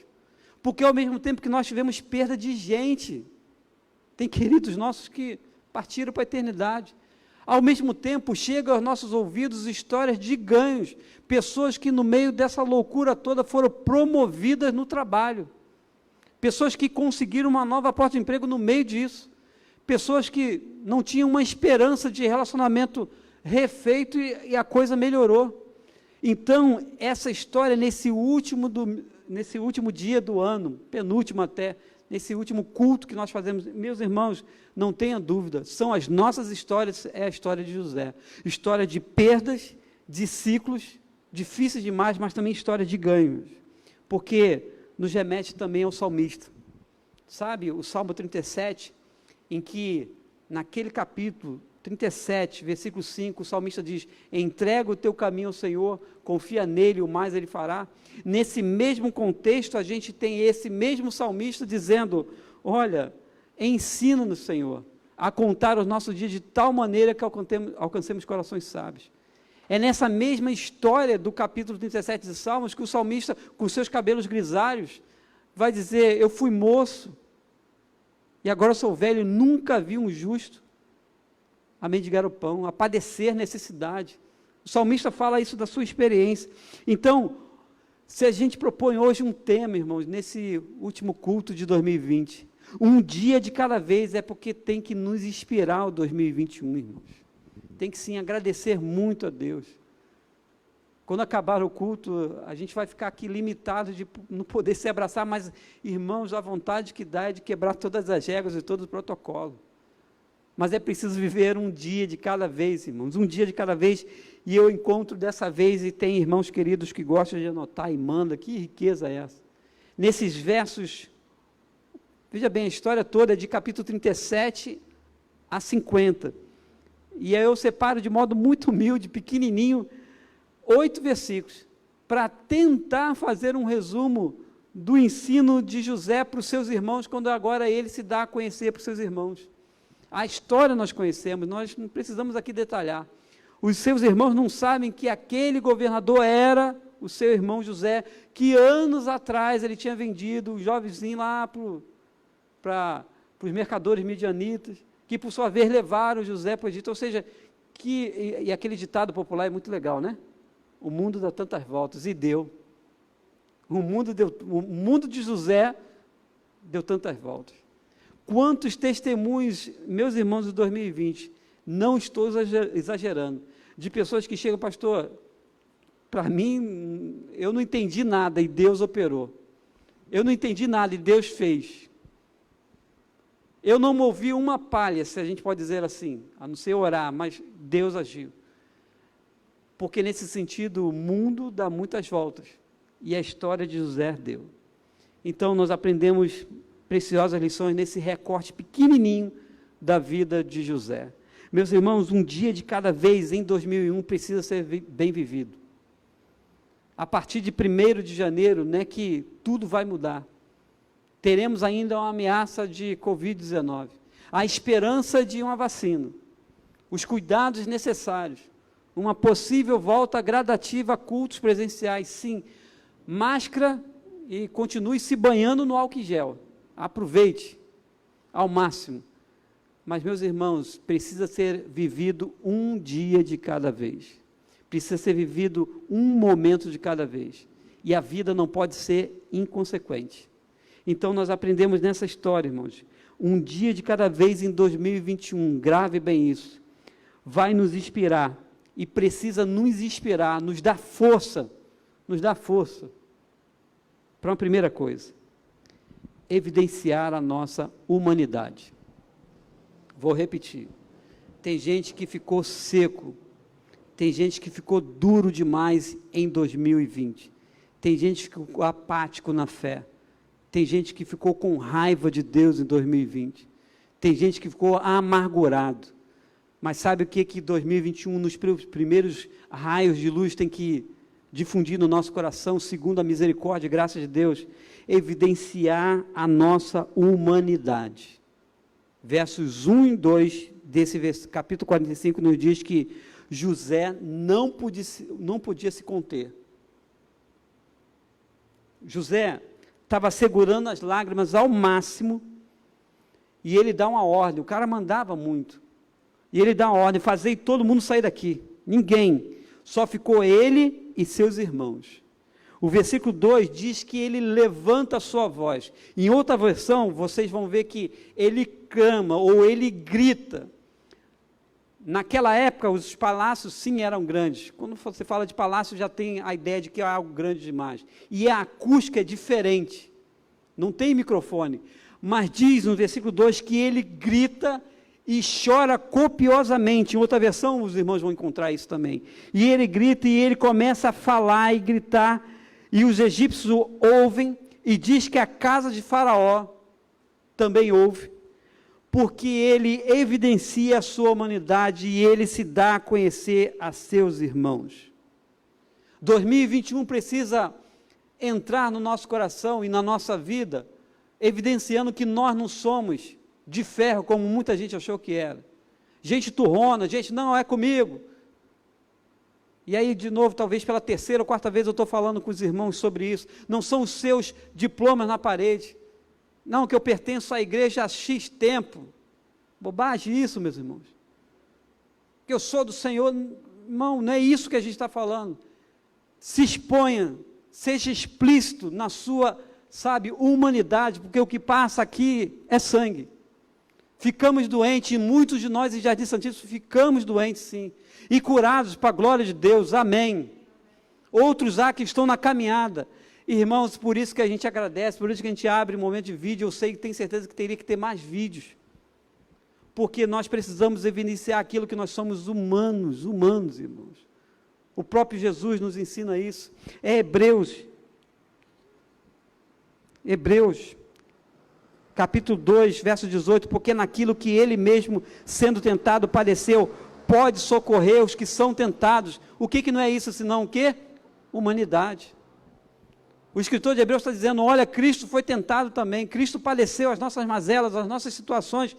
porque ao mesmo tempo que nós tivemos perda de gente, tem queridos nossos que partiram para a eternidade, ao mesmo tempo chegam aos nossos ouvidos histórias de ganhos, pessoas que no meio dessa loucura toda foram promovidas no trabalho, pessoas que conseguiram uma nova porta de emprego no meio disso, pessoas que não tinham uma esperança de relacionamento refeito e a coisa melhorou. Então, essa história, nesse último dia do ano, penúltimo até, nesse último culto que nós fazemos, meus irmãos, não tenha dúvida, são as nossas histórias, é a história de José, história de perdas, de ciclos, difíceis demais, mas também histórias de ganhos, porque nos remete também ao salmista. Sabe, o Salmo 37, em que, naquele capítulo 37, versículo 5, o salmista diz: entrega o teu caminho ao Senhor, confia nele, o mais ele fará. Nesse mesmo contexto, a gente tem esse mesmo salmista dizendo: olha, ensina-nos, Senhor, a contar os nossos dias de tal maneira que alcancemos corações sábios. É nessa mesma história do capítulo 37 de Salmos que o salmista, com seus cabelos grisalhos, vai dizer: eu fui moço, e agora sou velho, nunca vi um justo a mendigar o pão, a padecer necessidade. O salmista fala isso da sua experiência. Então, se a gente propõe hoje um tema, irmãos, nesse último culto de 2020, um dia de cada vez, é porque tem que nos inspirar o 2021, irmãos. Tem que sim agradecer muito a Deus. Quando acabar o culto, a gente vai ficar aqui limitado de não poder se abraçar, mas, irmãos, a vontade que dá é de quebrar todas as regras e todo o protocolo. Mas é preciso viver um dia de cada vez, irmãos, um dia de cada vez, e eu encontro dessa vez, e tem irmãos queridos que gostam de anotar e manda, que riqueza é essa? Nesses versos, veja bem, a história toda é de capítulo 37 a 50, e aí eu separo de modo muito humilde, pequenininho, 8 versículos, para tentar fazer um resumo do ensino de José para os seus irmãos, quando agora ele se dá a conhecer para os seus irmãos. A história nós conhecemos, nós não precisamos aqui detalhar. Os seus irmãos não sabem que aquele governador era o seu irmão José, que anos atrás ele tinha vendido o jovenzinho lá para os mercadores midianitas, que por sua vez levaram José para o Egito, ou seja, e aquele ditado popular é muito legal, né? O mundo dá tantas voltas, e deu. O mundo de José deu tantas voltas. Quantos testemunhos, meus irmãos, de 2020, não estou exagerando, de pessoas que chegam: pastor, para mim, eu não entendi nada e Deus operou. Eu não entendi nada e Deus fez. Eu não movi uma palha, se a gente pode dizer assim, a não ser orar, mas Deus agiu. Porque nesse sentido, o mundo dá muitas voltas, e a história de José deu. Então, nós aprendemos preciosas lições nesse recorte pequenininho da vida de José. Meus irmãos, um dia de cada vez em 2001 precisa ser bem vivido. A partir de 1º de janeiro, né, que tudo vai mudar. Teremos ainda uma ameaça de Covid-19, a esperança de uma vacina, os cuidados necessários, uma possível volta gradativa a cultos presenciais, sim, máscara e continue se banhando no álcool em gel. Aproveite ao máximo. Mas, meus irmãos, precisa ser vivido um dia de cada vez. Precisa ser vivido um momento de cada vez. E a vida não pode ser inconsequente. Então, nós aprendemos nessa história, irmãos, um dia de cada vez em 2021, grave bem isso, vai nos inspirar, e precisa nos inspirar, nos dar força para uma primeira coisa: evidenciar a nossa humanidade. Vou repetir. Tem gente que ficou seco, tem gente que ficou duro demais em 2020, tem gente que ficou apático na fé, tem gente que ficou com raiva de Deus em 2020, tem gente que ficou amargurado. Mas sabe o que 2021, nos primeiros raios de luz, tem que difundir no nosso coração, segundo a misericórdia e graça de Deus? Evidenciar a nossa humanidade. Versos 1 e 2 desse capítulo 45 nos diz que José não podia se conter. José estava segurando as lágrimas ao máximo, e ele dá uma ordem. O cara mandava muito, e ele dá uma ordem: fazei todo mundo sair daqui. Ninguém, só ficou ele e seus irmãos. O versículo 2 diz que ele levanta a sua voz. Em outra versão, vocês vão ver que ele clama, ou ele grita. Naquela época, os palácios, sim, eram grandes. Quando você fala de palácio, já tem a ideia de que é algo grande demais. E a acústica é diferente. Não tem microfone. Mas diz no versículo 2 que ele grita e chora copiosamente. Em outra versão, os irmãos vão encontrar isso também. E ele grita, e ele começa a falar e gritar, e os egípcios o ouvem, e diz que a casa de Faraó também ouve, porque ele evidencia a sua humanidade e ele se dá a conhecer a seus irmãos. 2021 precisa entrar no nosso coração e na nossa vida, evidenciando que nós não somos de ferro, como muita gente achou que era. Gente turrona, gente, não, é comigo. E aí, de novo, talvez pela terceira ou quarta vez eu estou falando com os irmãos sobre isso. Não são os seus diplomas na parede. Não, que eu pertenço à igreja há X tempo. Bobagem isso, meus irmãos. Que eu sou do Senhor, irmão, não é isso que a gente está falando. Se exponha, seja explícito na sua, humanidade, porque o que passa aqui é sangue. Ficamos doentes, e muitos de nós em Jardim Santíssimo ficamos doentes, sim, e curados para a glória de Deus, amém. Outros há que estão na caminhada. Irmãos, por isso que a gente agradece, por isso que a gente abre um momento de vídeo. Eu sei que tenho certeza que teria que ter mais vídeos, porque nós precisamos evidenciar aquilo que nós somos humanos, irmãos. O próprio Jesus nos ensina isso. É Hebreus, capítulo 2, verso 18, porque naquilo que ele mesmo, sendo tentado, padeceu, pode socorrer os que são tentados. O que não é isso, senão o quê? Humanidade. O escritor de Hebreus está dizendo, olha, Cristo foi tentado também, Cristo padeceu as nossas mazelas, as nossas situações,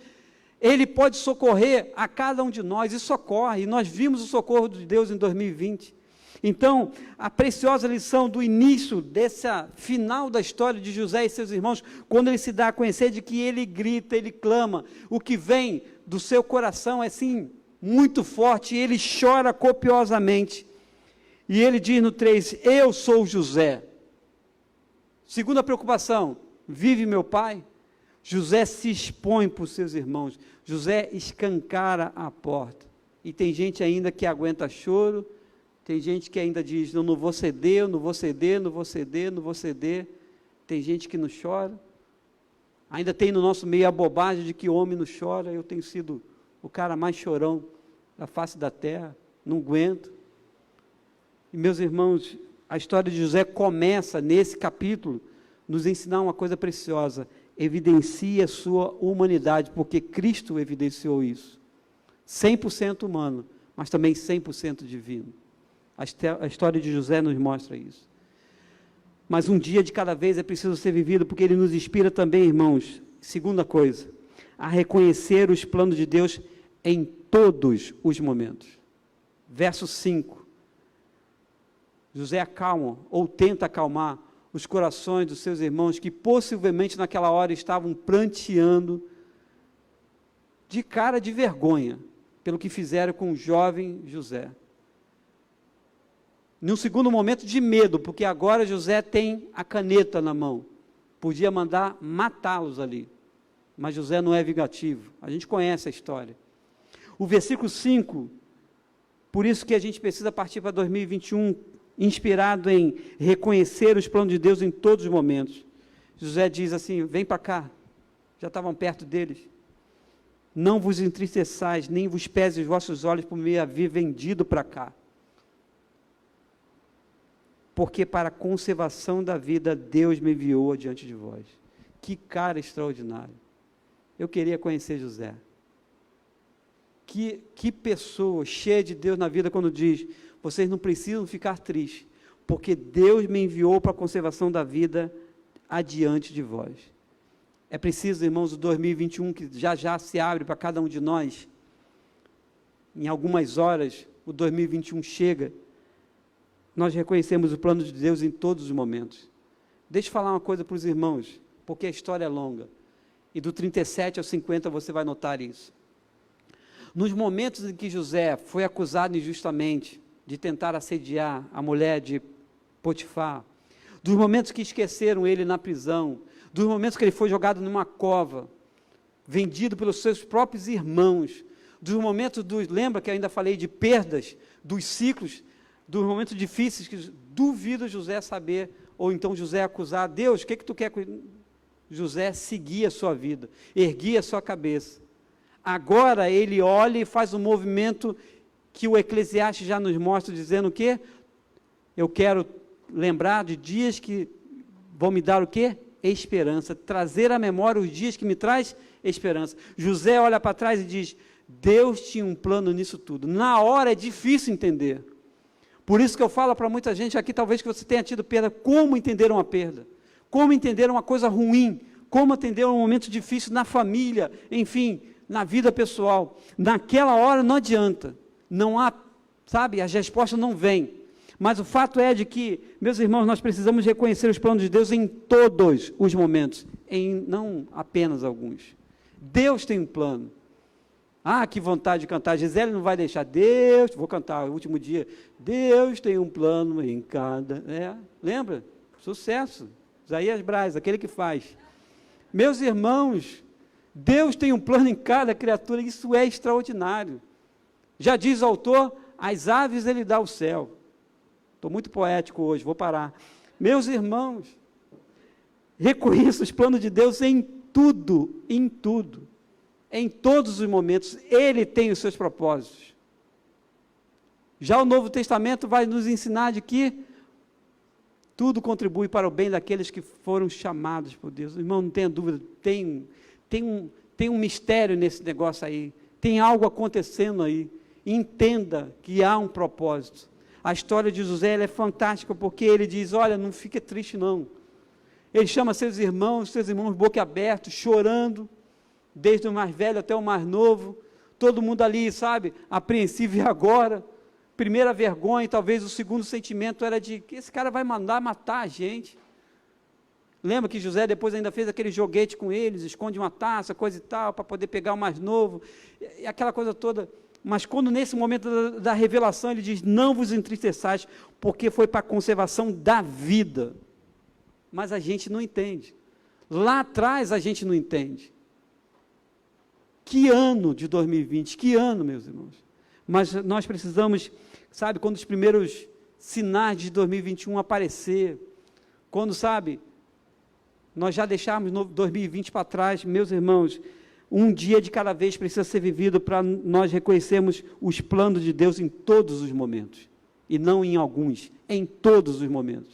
ele pode socorrer a cada um de nós, e socorre, e nós vimos o socorro de Deus em 2020. Então, a preciosa lição do início, dessa final da história de José e seus irmãos, quando ele se dá a conhecer de que ele grita, ele clama, o que vem do seu coração é assim, muito forte, e ele chora copiosamente, e ele diz no 3, eu sou José. Segunda preocupação, vive meu pai? José se expõe para os seus irmãos, José escancara a porta, e tem gente ainda que aguenta choro, tem gente que ainda diz, não vou ceder, não vou ceder, não vou ceder, não vou ceder, tem gente que não chora, ainda tem no nosso meio a bobagem de que homem não chora. Eu tenho sido o cara mais chorão da face da terra, não aguento. E meus irmãos, a história de José começa nesse capítulo, nos ensinar uma coisa preciosa, evidencia a sua humanidade, porque Cristo evidenciou isso, 100% humano, mas também 100% divino. A história de José nos mostra isso. Mas um dia de cada vez é preciso ser vivido, porque ele nos inspira também, irmãos, segunda coisa, a reconhecer os planos de Deus em todos os momentos. Verso 5, José acalma, ou tenta acalmar, os corações dos seus irmãos, que possivelmente naquela hora estavam pranteando, de cara de vergonha, pelo que fizeram com o jovem José. Num segundo momento de medo, porque agora José tem a caneta na mão, podia mandar matá-los ali, mas José não é vingativo, a gente conhece a história. O versículo 5, por isso que a gente precisa partir para 2021, inspirado em reconhecer os planos de Deus em todos os momentos. José diz assim, vem para cá, já estavam perto deles, não vos entristeçais, nem vos pese os vossos olhos por me haver vendido para cá, porque para a conservação da vida Deus me enviou adiante de vós. Que cara extraordinário. Eu queria conhecer José. Que pessoa cheia de Deus na vida, quando diz, vocês não precisam ficar tristes, porque Deus me enviou para a conservação da vida adiante de vós. É preciso, irmãos, o 2021, que já se abre para cada um de nós, em algumas horas, o 2021 chega, nós reconhecemos o plano de Deus em todos os momentos. Deixa eu falar uma coisa para os irmãos, porque a história é longa, e do 37 ao 50 você vai notar isso. Nos momentos em que José foi acusado injustamente de tentar assediar a mulher de Potifar, dos momentos que esqueceram ele na prisão, dos momentos que ele foi jogado numa cova, vendido pelos seus próprios irmãos, dos momentos lembra que eu ainda falei de perdas, dos ciclos, dos momentos difíceis que duvido José saber, ou então José acusar, Deus, o que tu quer? José seguia a sua vida, erguia a sua cabeça, Agora ele olha e faz um movimento que o Eclesiastes já nos mostra, dizendo o quê? Eu quero lembrar de dias que vão me dar o quê? Esperança. Trazer à memória os dias que me traz esperança. José olha para trás e diz, Deus tinha um plano nisso tudo. Na hora é difícil entender. Por isso que eu falo para muita gente aqui, talvez que você tenha tido perda, como entender uma perda? Como entender uma coisa ruim? Como entender um momento difícil na família, enfim, na vida pessoal? Naquela hora não adianta. Não há, sabe, as respostas não vêm. Mas o fato é de que, meus irmãos, nós precisamos reconhecer os planos de Deus em todos os momentos, não apenas alguns. Deus tem um plano. Ah, que vontade de cantar. Gisele não vai deixar. Deus, vou cantar o último dia. Deus tem um plano em cada... lembra? Sucesso. Isaías Braz, aquele que faz. Meus irmãos, Deus tem um plano em cada criatura. Isso é extraordinário. Já diz o autor, as aves ele dá o céu. Estou muito poético hoje, vou parar. Meus irmãos, reconheça os planos de Deus em tudo, em tudo. Em todos os momentos, Ele tem os seus propósitos. Já o Novo Testamento vai nos ensinar de que tudo contribui para o bem daqueles que foram chamados por Deus. Irmão, não tenha dúvida, tem um mistério nesse negócio aí, tem algo acontecendo aí. Entenda que há um propósito. A história de José ela é fantástica, porque ele diz, olha, não fique triste não. Ele chama seus irmãos boca aberta, chorando, desde o mais velho até o mais novo, todo mundo ali, sabe, apreensivo. E agora, primeira vergonha, talvez o segundo sentimento era de que esse cara vai mandar matar a gente. Lembra que José depois ainda fez aquele joguete com eles, esconde uma taça, coisa e tal, para poder pegar o mais novo, e aquela coisa toda. Mas quando nesse momento da revelação ele diz, não vos entristeçais, porque foi para a conservação da vida. Mas a gente não entende. Lá atrás a gente não entende. Que ano de 2020, que ano, meus irmãos. Mas nós precisamos, sabe, quando os primeiros sinais de 2021 aparecer, quando, sabe, nós já deixarmos 2020 para trás, meus irmãos, um dia de cada vez precisa ser vivido para nós reconhecermos os planos de Deus em todos os momentos, e não em alguns, em todos os momentos.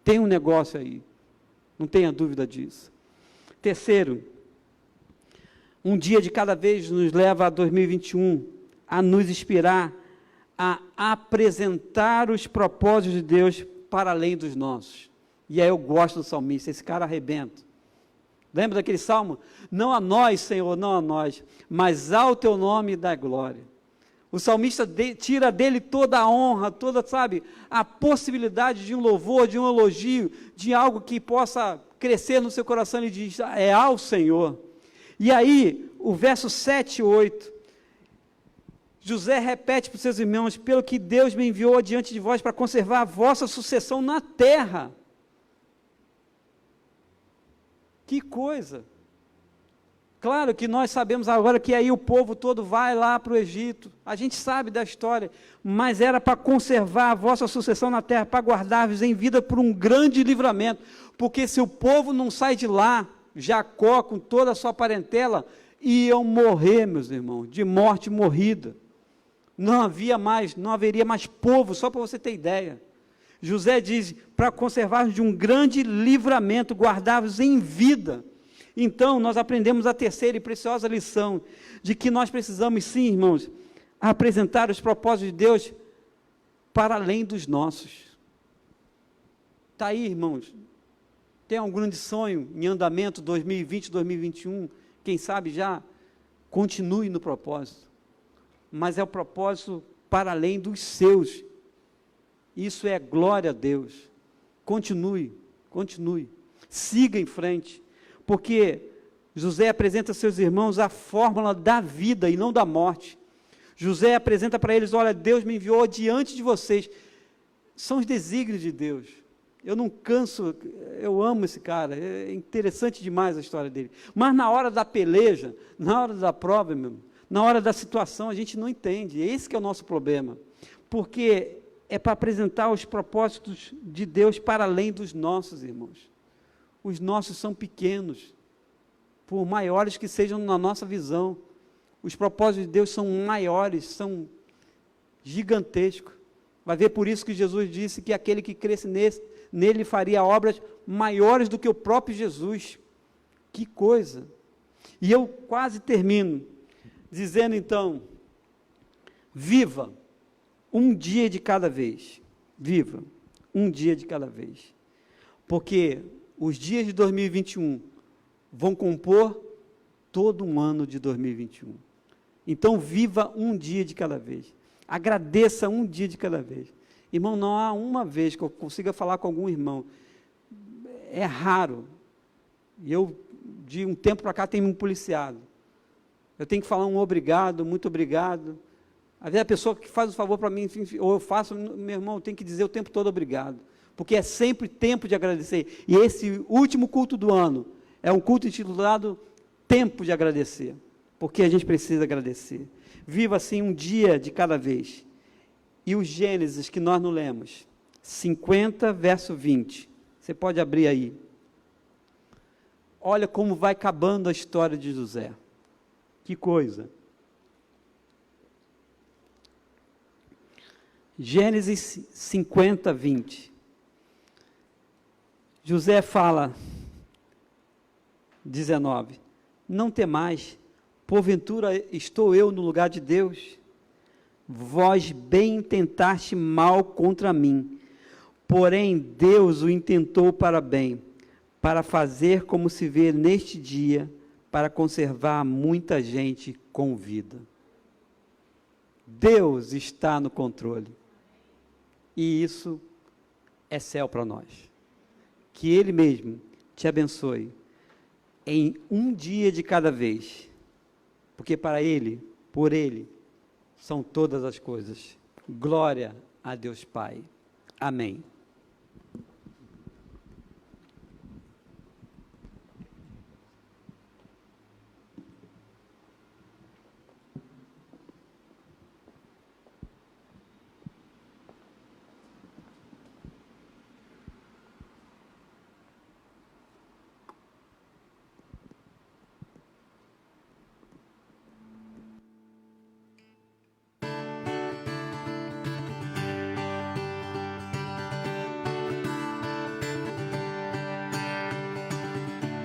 Tem um negócio aí, não tenha dúvida disso. Terceiro, um dia de cada vez nos leva a 2021 a nos inspirar a apresentar os propósitos de Deus para além dos nossos. E aí eu gosto do salmista, esse cara arrebenta. Lembra daquele salmo? Não a nós, Senhor, não a nós, mas ao teu nome dá glória. O salmista tira dele toda a honra, toda, sabe, a possibilidade de um louvor, de um elogio, de algo que possa crescer no seu coração. Ele diz, é ao Senhor. E aí, o verso 7 e 8, José repete para os seus irmãos, pelo que Deus me enviou adiante de vós para conservar a vossa sucessão na terra. Que coisa! Claro que nós sabemos agora que aí o povo todo vai lá para o Egito, a gente sabe da história, mas era para conservar a vossa sucessão na terra, para guardar-vos em vida por um grande livramento, porque se o povo não sai de lá, Jacó com toda a sua parentela, iam morrer, meus irmãos, de morte morrida, não haveria mais povo, só para você ter ideia. José diz, para conservar-vos de um grande livramento, guardar-vos em vida. Então, nós aprendemos a terceira e preciosa lição, de que nós precisamos, sim, irmãos, apresentar os propósitos de Deus para além dos nossos. Está aí, irmãos, tem algum grande sonho em andamento 2020, 2021, quem sabe já continue no propósito, mas é o propósito para além dos seus. Isso é glória a Deus. Continue, siga em frente, porque José apresenta a seus irmãos a fórmula da vida e não da morte. José apresenta para eles, olha, Deus me enviou diante de vocês. São os desígnios de Deus. Eu não canso, eu amo esse cara, é interessante demais a história dele. Mas na hora da peleja, na hora da prova, na hora da situação, a gente não entende. Esse que é o nosso problema. Porque é para apresentar os propósitos de Deus para além dos nossos, irmãos. Os nossos são pequenos, por maiores que sejam na nossa visão. Os propósitos de Deus são maiores, são gigantescos. Vai ver por isso que Jesus disse que aquele que cresce nele faria obras maiores do que o próprio Jesus. Que coisa! E eu quase termino dizendo então, viva um dia de cada vez. Viva um dia de cada vez. Porque os dias de 2021 vão compor todo um ano de 2021. Então, viva um dia de cada vez. Agradeça um dia de cada vez. Irmão, não há uma vez que eu consiga falar com algum irmão. É raro. E eu, de um tempo para cá, tenho me policiado. Eu tenho que falar um obrigado, muito obrigado. Às vezes a pessoa que faz o favor para mim, enfim, ou eu faço, meu irmão, eu tenho que dizer o tempo todo obrigado. Porque é sempre tempo de agradecer. E esse último culto do ano é um culto intitulado Tempo de Agradecer. Porque a gente precisa agradecer. Viva assim um dia de cada vez. E o Gênesis que nós não lemos, 50, verso 20. Você pode abrir aí. Olha como vai acabando a história de José. Que coisa. Gênesis 50, 20. José fala, 19, não temais, porventura estou eu no lugar de Deus? Vós bem intentaste mal contra mim, porém Deus o intentou para bem, para fazer como se vê neste dia, para conservar muita gente com vida. Deus está no controle. E isso é céu para nós. Que Ele mesmo te abençoe em um dia de cada vez, porque para Ele, por Ele, são todas as coisas. Glória a Deus Pai. Amém.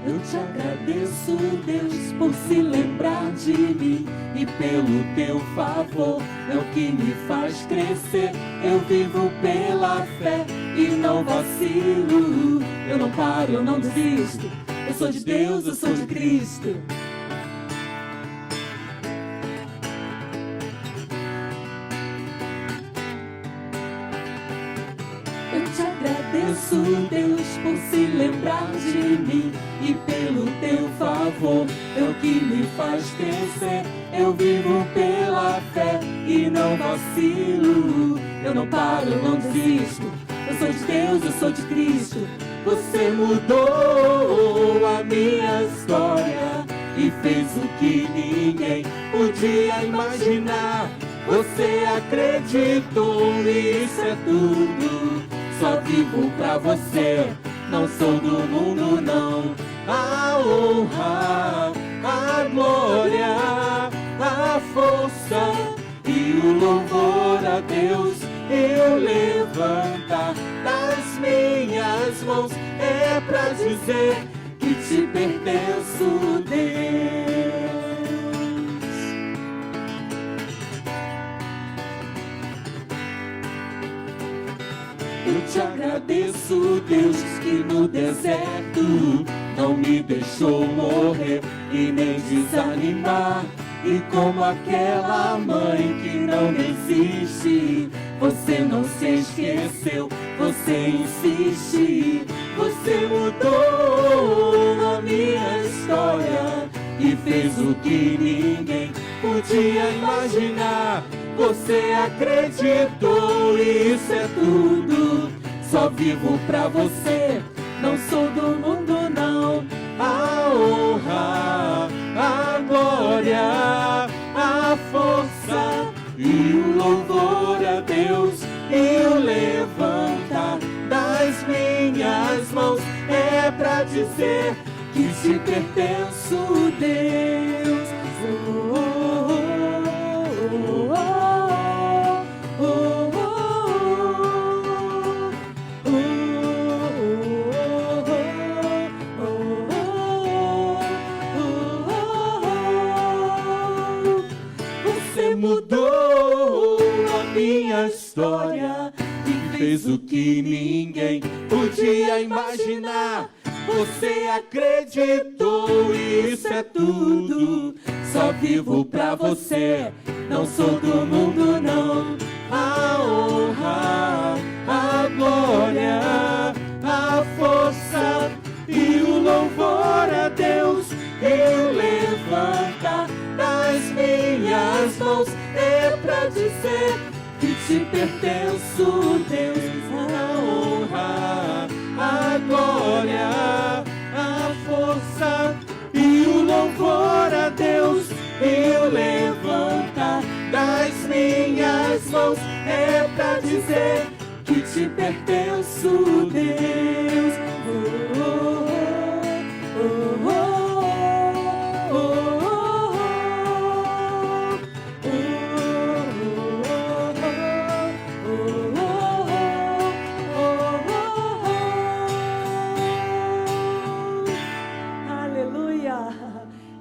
Eu te agradeço, Deus, por se lembrar de mim e pelo teu favor é o que me faz crescer. Eu vivo pela fé e não vacilo. Eu não paro, eu não desisto. Eu sou de Deus, eu sou de Cristo. Eu te agradeço, Deus, por se lembrar de mim e pelo teu favor é o que me faz crescer. Eu vivo pela fé e não vacilo. Eu não paro, eu não desisto. Eu sou de Deus, eu sou de Cristo. Você mudou a minha história e fez o que ninguém podia imaginar. Você acreditou e isso é tudo. Só vivo pra você, não sou do mundo não. A honra, a glória, a força e o louvor a Deus eu levantar das minhas mãos é pra dizer que te pertenço, Deus. Eu te agradeço, Deus, que no deserto não me deixou morrer e nem desanimar. E como aquela mãe que não desiste, você não se esqueceu, você insiste. Você mudou a minha história e fez o que ninguém podia imaginar. Você acreditou e isso é tudo. Só vivo pra você, não sou do mundo não. A honra, a glória, a força e o louvor a Deus eu levantar das minhas mãos é pra dizer que te pertenço, Deus. Oh, oh, oh. história e fez o que ninguém podia imaginar. Você acreditou, isso é tudo. Só vivo pra você, não sou do mundo não. A honra, a glória, a força e o louvor a Deus. Eu levantar das minhas mãos é pra dizer que te pertenço, Deus. A honra, a glória, a força e o louvor a Deus. Eu levantar das minhas mãos é pra dizer que te pertenço, Deus.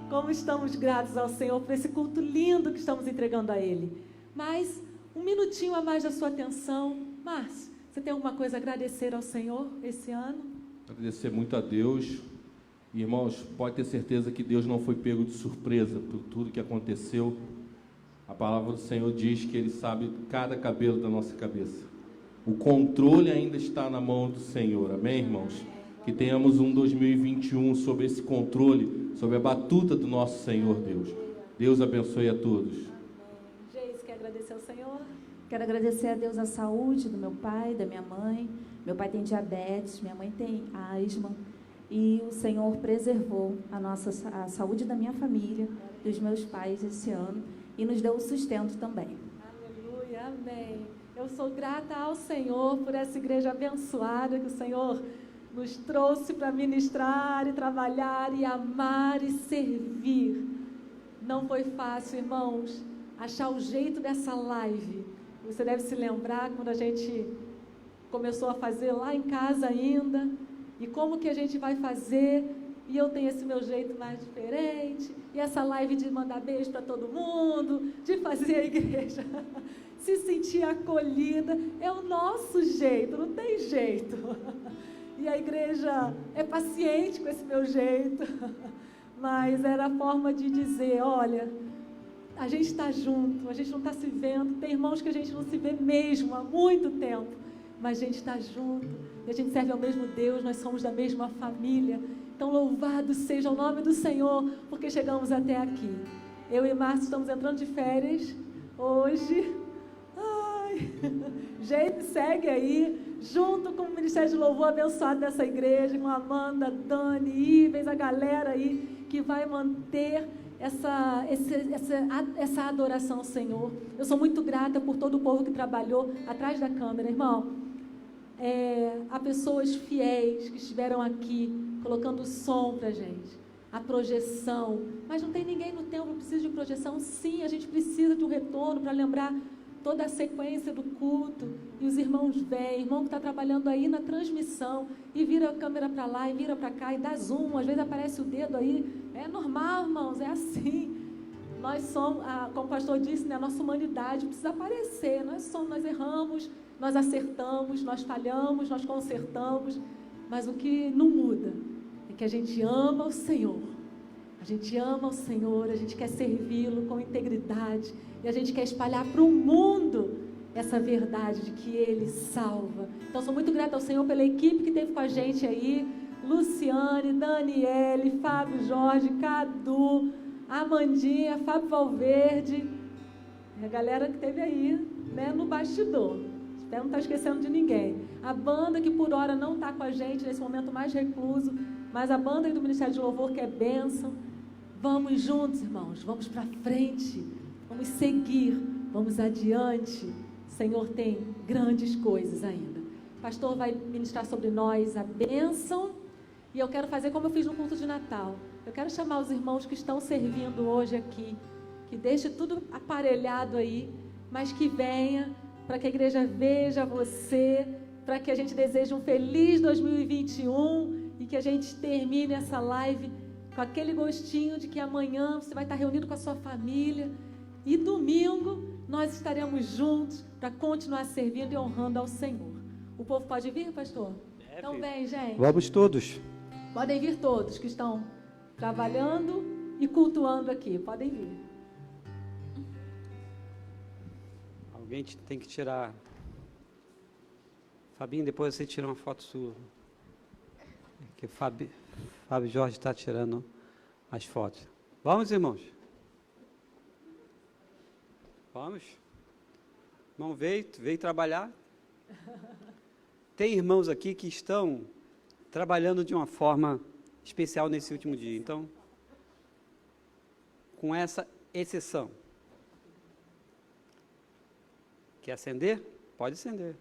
Como estamos gratos ao Senhor por esse culto lindo que estamos entregando a Ele. Mas, um minutinho a mais da sua atenção. Márcio, você tem alguma coisa a agradecer ao Senhor esse ano? Agradecer muito a Deus. Irmãos, pode ter certeza que Deus não foi pego de surpresa por tudo que aconteceu. A palavra do Senhor diz que Ele sabe cada cabelo da nossa cabeça. O controle ainda está na mão do Senhor. Amém, irmãos? Que tenhamos um 2021 sob esse controle, sob a batuta do nosso Senhor Deus. Deus abençoe a todos. Geis, quer agradecer ao Senhor? Quero agradecer a Deus a saúde do meu pai, da minha mãe. Meu pai tem diabetes, minha mãe tem asma. E o Senhor preservou a saúde da minha família, dos meus pais esse ano. E nos deu o sustento também. Aleluia, amém. Eu sou grata ao Senhor por essa igreja abençoada que o Senhor nos trouxe para ministrar e trabalhar e amar e servir. Não foi fácil, irmãos, achar o jeito dessa live. Você deve se lembrar quando a gente começou a fazer lá em casa ainda, e como que a gente vai fazer, e eu tenho esse meu jeito mais diferente, e essa live de mandar beijo para todo mundo, de fazer a igreja se sentir acolhida, é o nosso jeito, não tem jeito. E a igreja é paciente com esse meu jeito, mas era a forma de dizer, olha, a gente está junto, a gente não está se vendo, tem irmãos que a gente não se vê mesmo há muito tempo, mas a gente está junto, e a gente serve ao mesmo Deus, nós somos da mesma família. Então louvado seja o nome do Senhor, porque chegamos até aqui. Eu e Márcio estamos entrando de férias hoje. Ai, gente, segue aí, junto com o Ministério de Louvor abençoado dessa igreja, com a Amanda, Dani, Ivens, a galera aí que vai manter essa adoração ao Senhor. Eu sou muito grata por todo o povo que trabalhou atrás da câmera, irmão. Há pessoas fiéis que estiveram aqui colocando o som pra gente, a projeção, mas não tem ninguém no templo que precisa de projeção. Sim, a gente precisa de um retorno para lembrar toda a sequência do culto, e os irmãos vêm, irmão que está trabalhando aí na transmissão, e vira a câmera para lá, e vira para cá, e dá zoom, às vezes aparece o dedo aí, é normal, irmãos, é assim. Nós somos, como o pastor disse, né, a nossa humanidade precisa aparecer, nós erramos, nós acertamos, nós falhamos, nós consertamos, mas o que não muda é que a gente ama o Senhor. A gente ama o Senhor, a gente quer servi-lo com integridade, e a gente quer espalhar para o mundo essa verdade de que Ele salva. Então, sou muito grata ao Senhor pela equipe que esteve com a gente aí, Luciane, Daniele, Fábio Jorge, Cadu, Amandinha, Fábio Valverde, a galera que esteve aí, né, no bastidor. Espero não estar esquecendo de ninguém. A banda que por hora não está com a gente nesse momento mais recluso, mas a banda aí do Ministério de Louvor que é bênção. Vamos juntos, irmãos, vamos para frente, vamos seguir, vamos adiante. O Senhor tem grandes coisas ainda. O pastor vai ministrar sobre nós a bênção, e eu quero fazer como eu fiz no culto de Natal. Eu quero chamar os irmãos que estão servindo hoje aqui, que deixe tudo aparelhado aí, mas que venha para que a igreja veja você, para que a gente deseje um feliz 2021 e que a gente termine essa live com aquele gostinho de que amanhã você vai estar reunido com a sua família, E domingo nós estaremos juntos para continuar servindo e honrando ao Senhor. O povo pode vir, pastor? Então vem, gente. Vamos todos. Podem vir todos que estão trabalhando e cultuando aqui. Podem vir. Alguém tem que tirar. Fabinho, depois você tira uma foto sua. Que Fábio Jorge está tirando as fotos. Vamos, irmãos? Vamos? Irmão veio trabalhar. Tem irmãos aqui que estão trabalhando de uma forma especial nesse último dia. Então, com essa exceção. Quer acender? Pode acender.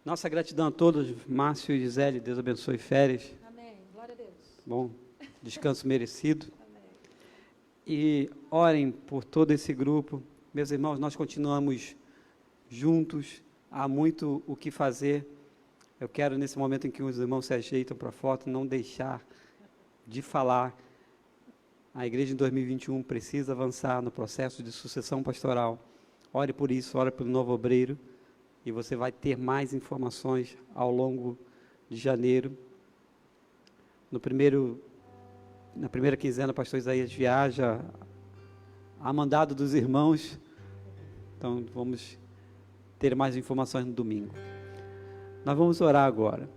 Nossa gratidão a todos, Márcio e Gisele, Deus abençoe férias. Amém. Glória a Deus. Bom, descanso merecido. Amém. E orem por todo esse grupo. Meus irmãos, nós continuamos juntos, há muito o que fazer. Eu quero, nesse momento em que os irmãos se ajeitam para a foto, não deixar de falar. A igreja em 2021 precisa avançar no processo de sucessão pastoral. Ore por isso, ore pelo novo obreiro. E você vai ter mais informações ao longo de janeiro. Na primeira quinzena, o pastor Isaías viaja a mandado dos irmãos. Então, vamos ter mais informações no domingo. Nós vamos orar agora.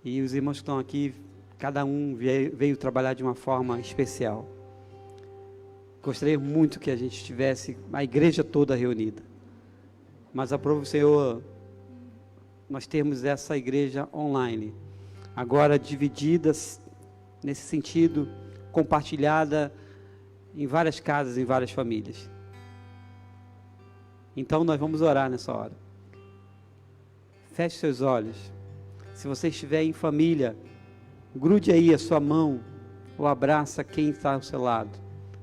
E os irmãos que estão aqui, cada um veio trabalhar de uma forma especial. Gostaria muito que a gente tivesse a igreja toda reunida. Mas aprove o Senhor, nós temos essa igreja online, agora dividida nesse sentido, compartilhada em várias casas, em várias famílias. Então nós vamos orar nessa hora. Feche seus olhos. Se você estiver em família, grude aí a sua mão ou abraça quem está ao seu lado.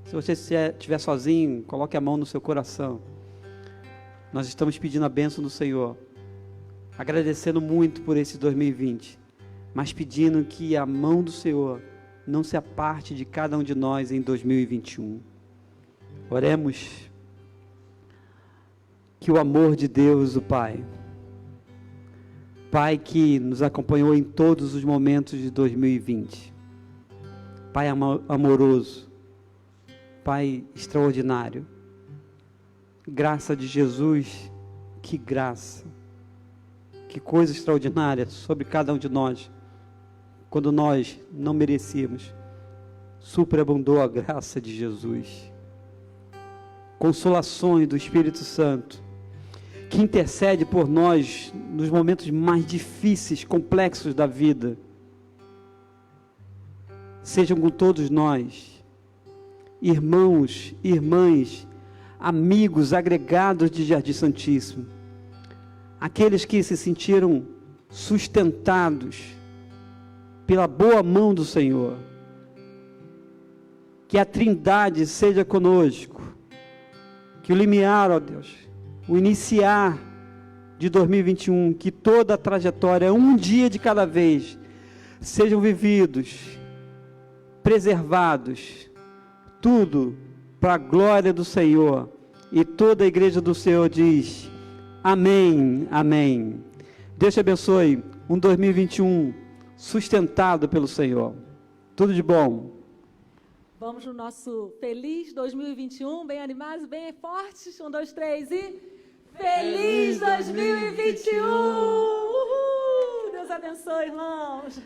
Se você estiver sozinho, coloque a mão no seu coração. Nós estamos pedindo a bênção do Senhor, agradecendo muito por esse 2020, mas pedindo que a mão do Senhor não se aparte de cada um de nós em 2021. Oremos que o amor de Deus, o Pai que nos acompanhou em todos os momentos de 2020, Pai amoroso, Pai extraordinário, graça de Jesus, que graça, que coisa extraordinária sobre cada um de nós, quando nós não merecíamos, superabundou a graça de Jesus, consolações do Espírito Santo, que intercede por nós nos momentos mais difíceis, complexos da vida, sejam com todos nós, irmãos, irmãs, amigos agregados de Jardim Santíssimo, aqueles que se sentiram sustentados pela boa mão do Senhor, que a Trindade seja conosco, que o limiar, ó Deus, o iniciar de 2021, que toda a trajetória, um dia de cada vez, sejam vividos, preservados, tudo para a glória do Senhor. E toda a igreja do Senhor diz, amém, amém. Deus te abençoe, um 2021 sustentado pelo Senhor. Tudo de bom. Vamos no nosso feliz 2021, bem animados, bem fortes. 1, 2, 3 e... Feliz 2021! Uhul! Deus abençoe, irmãos!